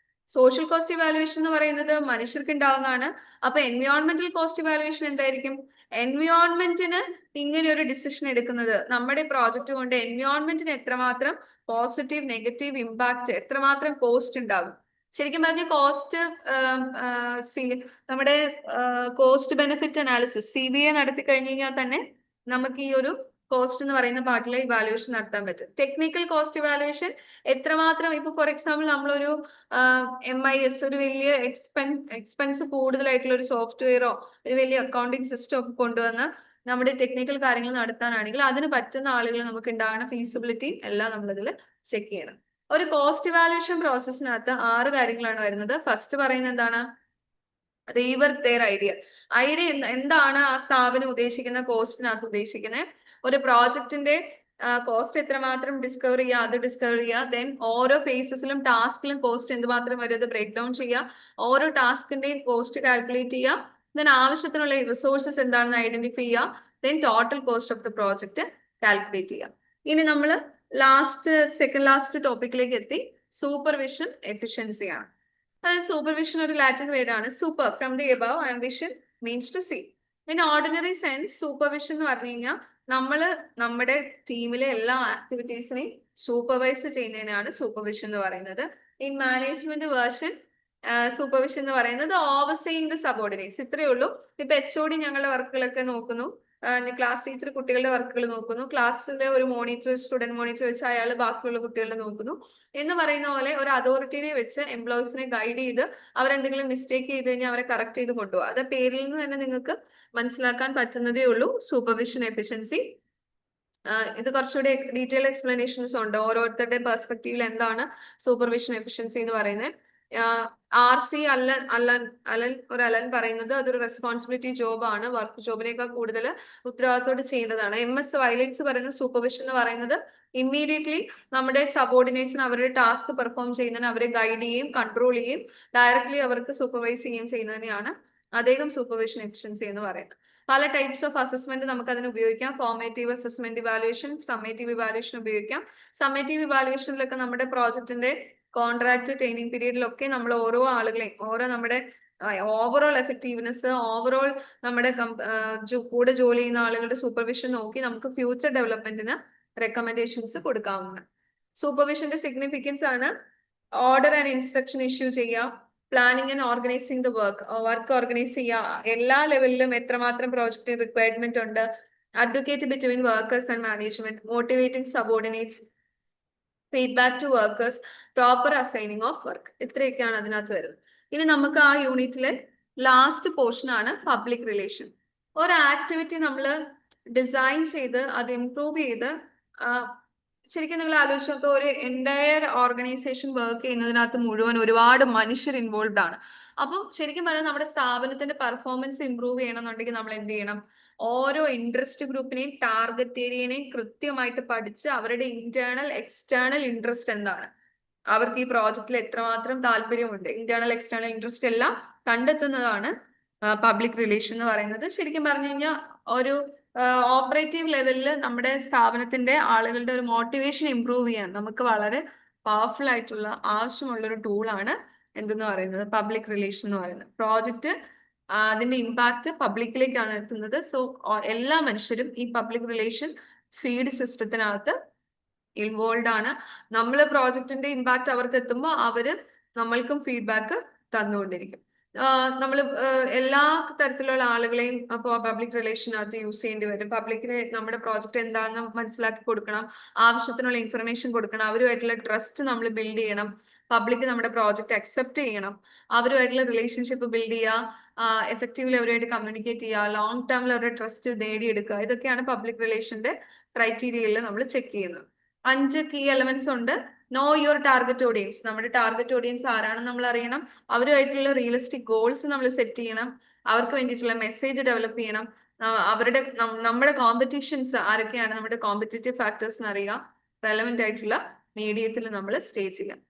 Social cost evaluation എന്ന് പറയുന്നത് മനുഷ്യർക്ക് ഉണ്ടാവുന്നതാണ്. അപ്പൊ എൻവയോൺമെന്റൽ കോസ്റ്റ് ഇവാലുവേഷൻ എന്തായിരിക്കും? എൻവയോൺമെന്റിന് ഇങ്ങനെ ഒരു ഡിസിഷൻ എടുക്കുന്നത്, നമ്മുടെ പ്രോജക്റ്റ് കൊണ്ട് എൻവയോൺമെന്റിന് എത്രമാത്രം പോസിറ്റീവ് നെഗറ്റീവ് ഇമ്പാക്ട്, എത്രമാത്രം കോസ്റ്റ് ഉണ്ടാകും. ശരിക്കും പറഞ്ഞ കോസ്റ്റ് നമ്മുടെ കോസ്റ്റ് ബെനിഫിറ്റ് അനാലിസിസ് CBA നടത്തി കഴിഞ്ഞ് കഴിഞ്ഞാൽ തന്നെ നമുക്ക് ഈ ഒരു കോസ്റ്റ് എന്ന് പറയുന്ന പാർട്ടിലെ ഇവാലുവേഷൻ നടത്താൻ പറ്റും. ടെക്നിക്കൽ കോസ്റ്റ് ഇവാലുവേഷൻ എത്രമാത്രം, ഇപ്പൊ ഫോർ എക്സാമ്പിൾ നമ്മളൊരു MIS ഒരു വലിയ എക്സ്പെൻസ് കൂടുതലായിട്ടുള്ള ഒരു സോഫ്റ്റ്വെയറോ ഒരു വലിയ അക്കൗണ്ടിങ് സിസ്റ്റം ഒക്കെ കൊണ്ടുവന്ന് നമ്മുടെ ടെക്നിക്കൽ കാര്യങ്ങൾ നടത്താനാണെങ്കിൽ അതിന് പറ്റുന്ന ആളുകൾ നമുക്ക് ഉണ്ടാകുന്ന ഫീസിബിലിറ്റി എല്ലാം നമ്മളിതിൽ ചെക്ക് ചെയ്യണം. ഒരു കോസ്റ്റ് ഇവാലുവേഷൻ പ്രോസസ്സിനകത്ത് 6 കാര്യങ്ങളാണ് വരുന്നത്. ഫസ്റ്റ് പറയുന്നത് എന്താണ്? Rework their idea. എന്താണ് ആ സ്ഥാപനം ഉദ്ദേശിക്കുന്ന കോസ്റ്റിനകത്ത് ഉദ്ദേശിക്കുന്നത്? ഒരു പ്രോജക്റ്റിന്റെ കോസ്റ്റ് എത്രമാത്രം ഡിസ്കവർ ചെയ്യുക, അത് ഡിസ്കവർ ചെയ്യുക. ദെൻ ഓരോ ഫേസസിലും ടാസ്കിലും കോസ്റ്റ് എന്തുമാത്രം വരും അത് ബ്രേക്ക് ഡൗൺ ചെയ്യുക. ഓരോ ടാസ്കിന്റെയും കോസ്റ്റ് കാൽക്കുലേറ്റ് ചെയ്യുക. ദെൻ ആവശ്യത്തിനുള്ള റിസോഴ്സസ് എന്താണെന്ന് ഐഡന്റിഫൈ ചെയ്യുക. Then total cost of the project calculate ചെയ്യുക. ഇനി നമ്മൾ സെക്കൻഡ് ലാസ്റ്റ് ടോപ്പിക്കിലേക്ക് എത്തി. സൂപ്പർവിഷൻ എഫിഷ്യൻസിയാണ്. സൂപ്പർവിഷൻ ഒരു ലാറ്റിൻ വേർഡ് ആണ്. Super from the above and vision means to see. In ordinary sense supervision എന്ന് പറഞ്ഞു കഴിഞ്ഞാൽ നമ്മുടെ ടീമിലെ എല്ലാ ആക്ടിവിറ്റീസിനെയും സൂപ്പർവൈസ് ചെയ്യുന്നതിനാണ് സൂപ്പർവിഷൻ എന്ന് പറയുന്നത്. ഇൻ മാനേജ്മെന്റ് വേർഷൻ സൂപ്പർവിഷൻ എന്ന് പറയുന്നത് ഓവർസീയിങ് ദ സബോർഡിനേറ്റ്സ്. ഇത്രയേ ഉള്ളൂ. ഇപ്പൊ HOD ഞങ്ങളുടെ വർക്കുകളൊക്കെ നോക്കുന്നു, ക്ലാസ് ടീച്ചർ കുട്ടികളുടെ വർക്കുകൾ നോക്കുന്നു, ക്ലാസ്സിലെ ഒരു സ്റ്റുഡന്റ് മോണിറ്റർ വെച്ച് അയാൾ ബാക്കിയുള്ള കുട്ടികളുടെ നോക്കുന്നു എന്ന് പറയുന്ന പോലെ ഒരു അതോറിറ്റിനെ വെച്ച് എംപ്ലോയീസിനെ ഗൈഡ് ചെയ്ത് അവരെന്തെങ്കിലും മിസ്റ്റേക്ക് ചെയ്ത് കഴിഞ്ഞാൽ അവരെ കറക്റ്റ് ചെയ്ത് കൊണ്ടുപോകുക. അത് പേരിൽ നിന്ന് തന്നെ നിങ്ങൾക്ക് മനസ്സിലാക്കാൻ പറ്റുന്നതേ ഉള്ളൂ സൂപ്പർവിഷൻ എഫിഷ്യൻസി. ഇത് കുറച്ചുകൂടി ഡീറ്റെയിൽ എക്സ്പ്ലനേഷൻസ് ഉണ്ട്. ഓരോരുത്തരുടെ പെർസ്പെക്റ്റീവിൽ എന്താണ് സൂപ്പർവിഷൻ എഫിഷ്യൻസി എന്ന് പറയുന്നത്. RC അലൻ പറയുന്നത് അതൊരു റെസ്പോൺസിബിലിറ്റി ജോബാണ്, വർക്ക് ജോബിനേക്കാൾ കൂടുതൽ ഉത്തരവാദിത്തോടെ ചെയ്യേണ്ടതാണ്. MS വയലൻസ് പറയുന്ന സൂപ്പർവിഷൻ എന്ന് പറയുന്നത് ഇമ്മീഡിയറ്റ്ലി നമ്മുടെ സബോർഡിനേറ്റ്സിന് അവരുടെ ടാസ്ക് പെർഫോം ചെയ്യുന്നതിന് അവരെ ഗൈഡ് ചെയ്യുകയും കൺട്രോൾ ചെയ്യുകയും ഡയറക്ട്ലി അവർക്ക് സൂപ്പർവൈസ് ചെയ്യുകയും ചെയ്യുന്നതിനെയാണ് അദ്ദേഹം സൂപ്പർവിഷൻ എഫിഷ്യൻസി എന്ന് പറയുന്നത്. പല ടൈപ്സ് ഓഫ് അസസ്മെന്റ് നമുക്ക് അതിന് ഉപയോഗിക്കാം. Formative assessment evaluation, summative evaluation ഉപയോഗിക്കാം. സമ്മേറ്റീവ് ഇവാലുവേഷനിലൊക്കെ നമ്മുടെ പ്രോജക്റ്റിന്റെ കോൺട്രാക്ട് ട്രെയിനിങ് പീരീഡിലൊക്കെ നമ്മൾ ഓരോ ആളുകളെയും നമ്മുടെ ഓവറോൾ എഫക്റ്റീവ്നെസ്, ഓവറോൾ നമ്മുടെ കൂടെ ജോലി ചെയ്യുന്ന ആളുകളുടെ സൂപ്പർവിഷൻ നോക്കി നമുക്ക് ഫ്യൂച്ചർ ഡെവലപ്മെന്റിന് റെക്കമെൻഡേഷൻസ് കൊടുക്കാവുന്നതാണ്. സൂപ്പർവിഷന്റെ സിഗ്നിഫിക്കൻസ് ആണ് ഓർഡർ ആൻഡ് ഇൻസ്ട്രക്ഷൻ ഇഷ്യൂ ചെയ്യുക, planning and organising the work organise ചെയ്യുക, എല്ലാ ലെവലിലും എത്രമാത്രം പ്രോജക്റ്റ് റിക്വയർമെന്റ് ഉണ്ട്, advocate between workers and management, motivating subordinates, feedback to workers, proper assigning of work. ഇത്രയൊക്കെയാണ് അതിനകത്ത് വരുന്നത്. ഇനി നമുക്ക് ആ യൂണിറ്റിലെ ലാസ്റ്റ് പോർഷൻ ആണ് പബ്ലിക് റിലേഷൻ. ഒരു ആക്ടിവിറ്റി നമ്മൾ ഡിസൈൻ ചെയ്ത് അത് ഇംപ്രൂവ് ചെയ്ത് ശരിക്കും നിങ്ങൾ ആലോചിച്ച് നോക്കുക, ഒരു എൻറ്റയർ ഓർഗനൈസേഷൻ വർക്ക് ചെയ്യുന്നതിനകത്ത് മുഴുവൻ ഒരുപാട് മനുഷ്യർ ഇൻവോൾവ് ആണ്. അപ്പം ശരിക്കും പറഞ്ഞാൽ നമ്മുടെ സ്ഥാപനത്തിന്റെ പെർഫോമൻസ് ഇംപ്രൂവ് ചെയ്യണമെന്നുണ്ടെങ്കിൽ നമ്മൾ എന്ത് ചെയ്യണം? ഓരോ ഇൻട്രസ്റ്റ് ഗ്രൂപ്പിനെയും ടാർഗറ്റ് ഏരിയനെയും കൃത്യമായിട്ട് പഠിച്ച് അവരുടെ ഇന്റേണൽ എക്സ്റ്റേണൽ ഇൻട്രസ്റ്റ് എന്താണ്, അവർക്ക് ഈ പ്രോജക്റ്റിൽ എത്രമാത്രം താല്പര്യമുണ്ട്, ഇന്റേണൽ എക്സ്റ്റേണൽ ഇൻട്രസ്റ്റ് എല്ലാം കണ്ടെത്തുന്നതാണ് പബ്ലിക് റിലേഷൻ എന്ന് പറയുന്നത്. ശരിക്കും പറഞ്ഞു കഴിഞ്ഞാൽ ഒരു ഓപ്പറേറ്റീവ് ലെവലിൽ നമ്മുടെ സ്ഥാപനത്തിന്റെ ആളുകളുടെ ഒരു മോട്ടിവേഷൻ ഇംപ്രൂവ് ചെയ്യാൻ നമുക്ക് വളരെ പവർഫുൾ ആയിട്ടുള്ള ആവശ്യമുള്ള ഒരു ടൂളാണ് എന്തെന്ന് പറയുന്നത് പബ്ലിക് റിലേഷൻ എന്ന് പറയുന്നത്. പ്രോജക്റ്റ് അതിന്റെ ഇമ്പാക്ട് പബ്ലിക്കിലേക്കാണ് എത്തുന്നത്. സോ എല്ലാ മനുഷ്യരും ഈ പബ്ലിക് റിലേഷൻ ഫീഡ് സിസ്റ്റത്തിനകത്ത് ഇൻവോൾവ് ആണ്. നമ്മൾ പ്രോജക്റ്റിന്റെ ഇമ്പാക്ട് അവർക്ക് എത്തുമ്പോൾ അവര് നമ്മൾക്കും ഫീഡ്ബാക്ക് തന്നുകൊണ്ടിരിക്കും. നമ്മൾ എല്ലാ തരത്തിലുള്ള ആളുകളെയും പബ്ലിക് റിലേഷനകത്ത് യൂസ് ചെയ്യേണ്ടി വരും. പബ്ലിക്കിന് നമ്മുടെ പ്രോജക്റ്റ് എന്താണെന്ന് മനസ്സിലാക്കി കൊടുക്കണം, ആവശ്യത്തിനുള്ള ഇൻഫർമേഷൻ കൊടുക്കണം, അവരുമായിട്ടുള്ള ട്രസ്റ്റ് നമ്മൾ ബിൽഡ് ചെയ്യണം, പബ്ലിക് നമ്മുടെ പ്രോജക്റ്റ് അക്സെപ്റ്റ് ചെയ്യണം, അവരുമായിട്ടുള്ള റിലേഷൻഷിപ്പ് ബിൽഡ് ചെയ്യുക, എഫക്റ്റീവ്ലി അവരുമായിട്ട് കമ്മ്യൂണിക്കേറ്റ് ചെയ്യുക, ലോങ് ടേമിൽ അവരുടെ ട്രസ്റ്റ് നേടിയെടുക്കുക. ഇതൊക്കെയാണ് പബ്ലിക് റിലേഷന്റെ ക്രൈറ്റീരിയയിൽ നമ്മൾ ചെക്ക് ചെയ്യുന്നത്. 5 കീ എലമെന്റ്സ് ഉണ്ട്. നോ യുവർ ടാർഗറ്റ് ഓഡിയൻസ്, നമ്മുടെ ടാർഗറ്റ് ഓഡിയൻസ് ആരാണെന്ന് നമ്മൾ അറിയണം, അവരുമായിട്ടുള്ള റിയലിസ്റ്റിക് ഗോൾസ് നമ്മൾ സെറ്റ് ചെയ്യണം, അവർക്ക് വേണ്ടിയിട്ടുള്ള മെസ്സേജ് ഡെവലപ്പ് ചെയ്യണം, നമ്മുടെ കോമ്പറ്റീഷൻസ് ആരൊക്കെയാണ്, നമ്മുടെ കോമ്പറ്റേറ്റീവ് ഫാക്ടേഴ്സ് അറിയുക, റെലവെന്റ് ആയിട്ടുള്ള മീഡിയത്തിൽ നമ്മൾ സ്റ്റേ ചെയ്യാം.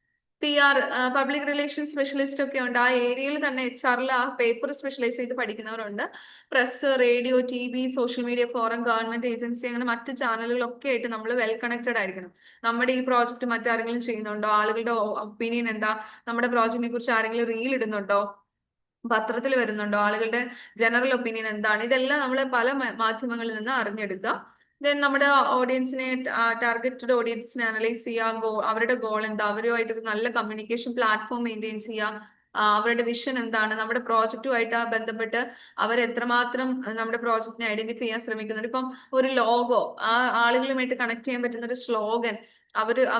PR പബ്ലിക് റിലേഷൻ സ്പെഷ്യലിസ്റ്റ് ഒക്കെ ഉണ്ട്. ആ ഏരിയയിൽ തന്നെ HR ആ പേപ്പർ സ്പെഷ്യലൈസ് ചെയ്ത് പഠിക്കുന്നവരുണ്ട്. Press, radio, TV, social media forum, government agency, അങ്ങനെ മറ്റ് ചാനലുകളൊക്കെ ആയിട്ട് നമ്മൾ വെൽ കണക്റ്റഡ് ആയിരിക്കണം. നമ്മുടെ ഈ പ്രോജക്റ്റ് മറ്റാരെങ്കിലും ചെയ്യുന്നുണ്ടോ, ആളുകളുടെ ഒപ്പീനിയൻ എന്താ, നമ്മുടെ പ്രോജക്റ്റിനെ കുറിച്ച് ആരെങ്കിലും റീൽ ഇടുന്നുണ്ടോ, പത്രത്തിൽ വരുന്നുണ്ടോ, ആളുകളുടെ ജനറൽ ഒപ്പീനിയൻ എന്താണ്, ഇതെല്ലാം നമ്മൾ പല മാധ്യമങ്ങളിൽ നിന്ന് അറിഞ്ഞെടുക്കുക. ദെൻ നമ്മുടെ ഓഡിയൻസിനെ ടാർഗറ്റഡ് ഓഡിയൻസിനെ അനലൈസ് ചെയ്യുക, അവരുടെ ഗോൾ എന്താ, അവരുമായിട്ടൊരു നല്ല കമ്മ്യൂണിക്കേഷൻ പ്ലാറ്റ്ഫോം മെയിൻറ്റെയിൻ ചെയ്യുക, അവരുടെ വിഷൻ എന്താണ്, നമ്മുടെ പ്രോജക്റ്റുമായിട്ട് ബന്ധപ്പെട്ട് അവർ എത്രമാത്രം നമ്മുടെ പ്രോജക്റ്റിനെ ഐഡന്റിഫൈ ചെയ്യാൻ ശ്രമിക്കുന്നുണ്ട്. ഇപ്പം ഒരു ലോഗോ, ആ ആളുകളുമായിട്ട് കണക്ട് ചെയ്യാൻ പറ്റുന്ന ഒരു സ്ലോഗൻ,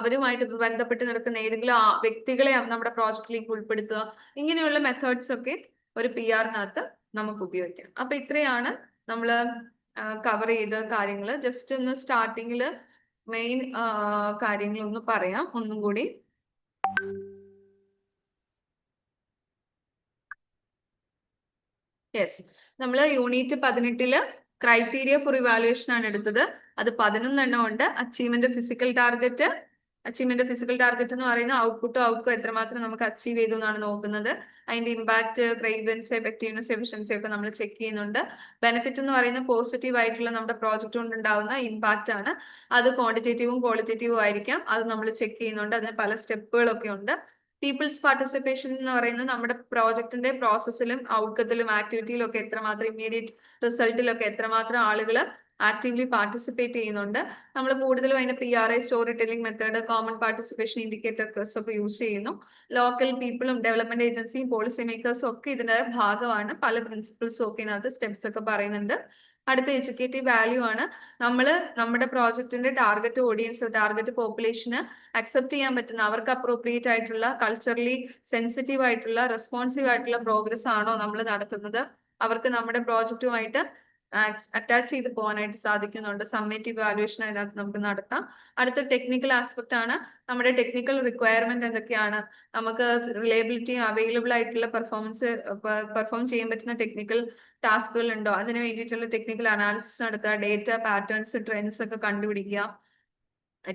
അവരുമായിട്ട് ബന്ധപ്പെട്ട് നടക്കുന്ന ഏതെങ്കിലും വ്യക്തികളെ നമ്മുടെ പ്രോജക്റ്റിലേക്ക് ഉൾപ്പെടുത്തുക, ഇങ്ങനെയുള്ള മെത്തേഡ്സ് ഒക്കെ ഒരു PR-നകത്ത് നമുക്ക് ഉപയോഗിക്കാം. അപ്പൊ ഇത്രയാണ് നമ്മൾ കവർ ചെയ്ത കാര്യങ്ങൾ. ജസ്റ്റ് ഒന്ന് സ്റ്റാർട്ടിങ്ങിൽ മെയിൻ കാര്യങ്ങൾ ഒന്ന് പറയാം ഒന്നും കൂടി. യെസ്, നമ്മൾ യൂണിറ്റ് 18 ക്രൈറ്റീരിയ ഫോർ ഇവാലുവേഷൻ ആണ് എടുത്തത്. അത് 11 ഉണ്ട്. അച്ചീവ്മെന്റ് ഫിസിക്കൽ ടാർഗറ്റ് എന്ന് പറയുന്ന ഔട്ട്പുട്ടും ഔട്ട്കം എത്രമാത്രം നമുക്ക് അച്ചീവ് ചെയ്തു എന്നാണ് നോക്കുന്നത്. അതിന്റെ ഇമ്പാക്ട്, ക്രൈവൻസ്, എഫക്റ്റീവ്നെസ്, എഫിഷ്യൻസി ഒക്കെ നമ്മൾ ചെക്ക് ചെയ്യുന്നുണ്ട്. ബെനിഫിറ്റ് എന്ന് പറയുന്ന പോസിറ്റീവ് ആയിട്ടുള്ള നമ്മുടെ പ്രോജക്റ്റ് കൊണ്ട് ഉണ്ടാവുന്ന ഇമ്പാക്റ്റ് ആണ്. അത് ക്വാണ്ടിറ്റേറ്റീവും ക്വാളിറ്റേറ്റീവും ആയിരിക്കാം. അത് നമ്മൾ ചെക്ക് ചെയ്യുന്നുണ്ട്. അതിന് പല സ്റ്റെപ്പുകളൊക്കെ ഉണ്ട്. പീപ്പിൾസ് പാർട്ടിസിപ്പേഷൻ എന്ന് പറയുന്നത് നമ്മുടെ പ്രോജക്റ്റിന്റെ പ്രോസസ്സിലും ഔട്ട്കത്തിലും ആക്ടിവിറ്റിയിലും ഒക്കെ എത്രമാത്രം, ഇമ്മീഡിയറ്റ് റിസൾട്ടിലൊക്കെ എത്രമാത്രം ആളുകൾ ആക്റ്റീവ്ലി പാർട്ടിസിപ്പേറ്റ് ചെയ്യുന്നുണ്ട്. നമ്മൾ കൂടുതലും അതിന്റെ PRA, story telling method, common participation indicators ഒക്കെ യൂസ് ചെയ്യുന്നു. ലോക്കൽ പീപ്പിളും ഡെവലപ്മെന്റ് ഏജൻസിയും പോളിസി മേക്കേഴ്സും ഒക്കെ ഇതിന്റെ ഭാഗമാണ്. പല പ്രിൻസിപ്പിൾസും ഒക്കെ ഇതിനകത്ത് സ്റ്റെപ്സ് ഒക്കെ പറയുന്നുണ്ട്. അടുത്ത എഡ്യൂക്കേറ്റീവ് വാല്യൂ ആണ്. നമ്മുടെ പ്രോജക്റ്റിന്റെ target audience, target population accept ചെയ്യാൻ പറ്റുന്ന, അവർക്ക് അപ്രോപ്രിയേറ്റ് ആയിട്ടുള്ള, കൾച്ചറലി സെൻസിറ്റീവ് ആയിട്ടുള്ള, റെസ്പോൺസീവ് ആയിട്ടുള്ള പ്രോഗ്രസ് ആണോ നമ്മൾ നടത്തുന്നത്, അവർക്ക് നമ്മുടെ പ്രോജക്റ്റുമായിട്ട് അറ്റാച്ച് ചെയ്ത് പോകാനായിട്ട് സാധിക്കുന്നുണ്ട്. സമ്മേറ്റീവ് വാല്യുവേഷൻ അതിനകത്ത് നമുക്ക് നടത്താം. അടുത്ത ടെക്നിക്കൽ ആസ്പെക്ട് ആണ്. നമ്മുടെ ടെക്നിക്കൽ റിക്വയർമെന്റ് എന്തൊക്കെയാണ്, നമുക്ക് റിലയബിലിറ്റി, അവൈലബിൾ ആയിട്ടുള്ള പെർഫോം ചെയ്യാൻ പറ്റുന്ന ടെക്നിക്കൽ ടാസ്കുകൾ ഉണ്ടോ, അതിന് വേണ്ടിയിട്ടുള്ള ടെക്നിക്കൽ അനാലിസിസ് നടത്തുക, ഡേറ്റ പാറ്റേൺസ്, ട്രെൻഡ്സ് ഒക്കെ കണ്ടുപിടിക്കുക.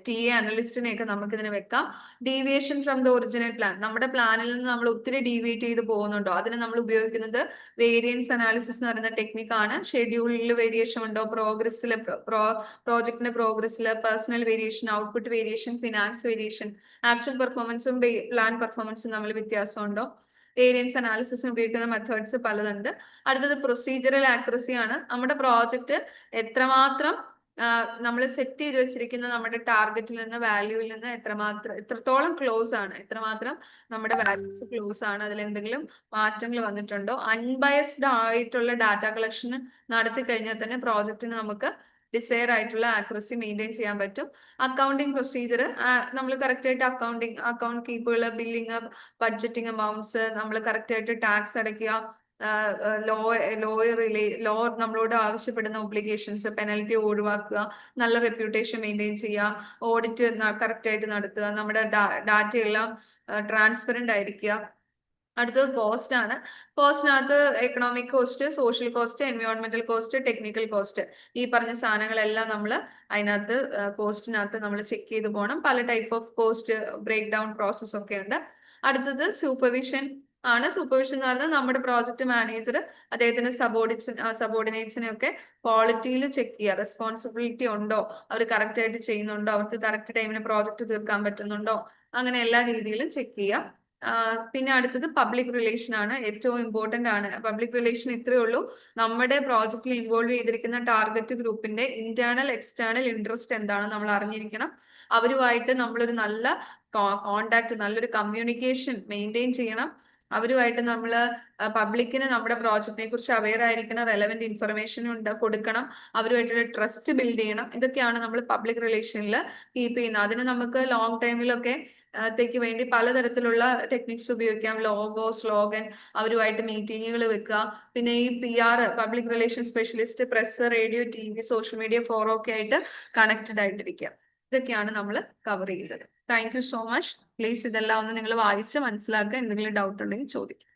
TA അനലിസ്റ്റിനെയൊക്കെ നമുക്ക് ഇതിന് വെക്കാം. Deviation from the original plan, നമ്മുടെ പ്ലാനിൽ നിന്ന് നമ്മൾ ഒത്തിരി ഡീവിയേറ്റ് ചെയ്ത് പോകുന്നുണ്ടോ, അതിന് നമ്മൾ ഉപയോഗിക്കുന്നത് വേരിയൻസ് അനാലിസിസ് എന്ന് പറയുന്ന ടെക്നിക്കാണ്. ഷെഡ്യൂളിൽ വേരിയേഷൻ ഉണ്ടോ, പ്രോജക്റ്റിന്റെ പ്രോഗ്രസ്സിൽ, personal variation, output variation, finance variation, actual പെർഫോമൻസും പ്ലാൻ പെർഫോമൻസും തമ്മിൽ വ്യത്യാസമുണ്ടോ. വേരിയൻസ് അനാലിസിസിന് ഉപയോഗിക്കുന്ന മെത്തേഡ്സ് പലതുണ്ട്. അടുത്തത് പ്രൊസീജിയറൽ ആക്യുറസി ആണ്. നമ്മുടെ പ്രോജക്റ്റ് എത്രമാത്രം നമ്മൾ സെറ്റ് ചെയ്ത് വെച്ചിരിക്കുന്ന നമ്മുടെ ടാർഗറ്റിൽ നിന്ന്, വാല്യൂവിൽ നിന്ന് എത്രത്തോളം ക്ലോസ് ആണ്, എത്രമാത്രം നമ്മുടെ വാല്യൂസ് ക്ലോസ് ആണ്, അതിൽ എന്തെങ്കിലും മാറ്റങ്ങൾ വന്നിട്ടുണ്ടോ. അൺബയസ്ഡ് ആയിട്ടുള്ള ഡാറ്റ കളക്ഷൻ നടത്തി കഴിഞ്ഞാൽ തന്നെ പ്രോജക്റ്റിന് നമുക്ക് ഡിസയർ ആയിട്ടുള്ള ആക്യുറസി മെയിൻറ്റെയിൻ ചെയ്യാൻ പറ്റും. അക്കൗണ്ടിങ് പ്രൊസീജിയർ, നമ്മൾ കറക്റ്റ് ആയിട്ട് അക്കൗണ്ട് കീപ്പുകൾ, ബില്ലിങ്, ബഡ്ജറ്റിംഗ് അമൗണ്ട്സ്, നമ്മൾ കറക്റ്റ് ആയിട്ട് ടാക്സ് അടയ്ക്കുക, ലോ നമ്മളോട് ആവശ്യപ്പെടുന്ന ഒബ്ലിഗേഷൻസ്, പെനൽറ്റി ഒഴിവാക്കുക, നല്ല റെപ്യൂട്ടേഷൻ മെയിൻറ്റെയിൻ ചെയ്യുക, ഓഡിറ്റ് കറക്റ്റ് ആയിട്ട് നടത്തുക, നമ്മുടെ ഡാറ്റ എല്ലാം ട്രാൻസ്പെറന്റ് ആയിരിക്കുക. അടുത്തത് കോസ്റ്റ് ആണ്. കോസ്റ്റിനകത്ത് എക്കണോമിക് കോസ്റ്റ്, സോഷ്യൽ കോസ്റ്റ്, എൻവയോൺമെന്റൽ കോസ്റ്റ്, ടെക്നിക്കൽ കോസ്റ്റ്, ഈ പറഞ്ഞ സാധനങ്ങളെല്ലാം നമ്മൾ അതിനകത്ത് കോസ്റ്റിനകത്ത് നമ്മൾ ചെക്ക് ചെയ്ത് പോകണം. പല type of cost break down process ഒക്കെ ഉണ്ട്. അടുത്തത് സൂപ്പർവിഷൻ ആണ്. സൂപ്പർവിഷൻ എന്ന് പറഞ്ഞാൽ നമ്മുടെ പ്രോജക്റ്റ് മാനേജർ അദ്ദേഹത്തിന്റെ സബോർഡിനേറ്റ്സിനെ ഒക്കെ ക്വാളിറ്റിയിൽ ചെക്ക് ചെയ്യുക. റെസ്പോൺസിബിലിറ്റി ഉണ്ടോ, അവർ കറക്റ്റ് ആയിട്ട് ചെയ്യുന്നുണ്ടോ, അവർക്ക് കറക്റ്റ് ടൈമിന് പ്രോജക്റ്റ് തീർക്കാൻ പറ്റുന്നുണ്ടോ, അങ്ങനെ എല്ലാ രീതിയിലും ചെക്ക് ചെയ്യാം. പിന്നെ അടുത്തത് പബ്ലിക് റിലേഷൻ ആണ്. ഏറ്റവും ഇമ്പോർട്ടന്റ് ആണ് പബ്ലിക് റിലേഷൻ. ഇത്രയേ ഉള്ളൂ, നമ്മുടെ പ്രോജക്റ്റിൽ ഇൻവോൾവ് ചെയ്തിരിക്കുന്ന ടാർഗറ്റ് ഗ്രൂപ്പിന്റെ ഇന്റേണൽ എക്സ്റ്റേണൽ ഇൻട്രസ്റ്റ് എന്താണ് നമ്മൾ അറിഞ്ഞിരിക്കണം. അവരുമായിട്ട് നമ്മളൊരു നല്ല കോണ്ടാക്ട്, നല്ലൊരു കമ്മ്യൂണിക്കേഷൻ മെയിൻറ്റെയിൻ ചെയ്യണം. അവരുമായിട്ട് നമ്മൾ പബ്ലിക്കിന് നമ്മുടെ പ്രോജക്റ്റിനെ കുറിച്ച് അവെയർ ആയിരിക്കണം, റെലവെന്റ് ഇൻഫർമേഷൻ കൊടുക്കണം, അവരുമായിട്ടൊരു ട്രസ്റ്റ് ബിൽഡ് ചെയ്യണം. ഇതൊക്കെയാണ് നമ്മൾ പബ്ലിക് റിലേഷനിൽ കീപ്പ് ചെയ്യുന്നത്. അതിന് നമുക്ക് ലോങ് ടൈമിലൊക്കെ ത്തേക്ക് വേണ്ടി പലതരത്തിലുള്ള ടെക്നിക്സ് ഉപയോഗിക്കാം. ലോഗോ, സ്ലോഗൻ, അവരുമായിട്ട് മീറ്റിങ്ങുകൾ വെക്കുക. പിന്നെ ഈ PR, public relation specialist, press, radio, TV, social media forum ഒക്കെ ആയിട്ട് കണക്റ്റഡ് ആയിട്ടിരിക്കുക. ഇതൊക്കെയാണ് നമ്മൾ കവർ ചെയ്തത്. Thank you so much. Please ഇതെല്ലാം ഒന്ന് നിങ്ങൾ വായിച്ച് മനസ്സിലാക്കുക. എന്തെങ്കിലും ഡൗട്ട് ഉണ്ടെങ്കിൽ ചോദിക്കുക.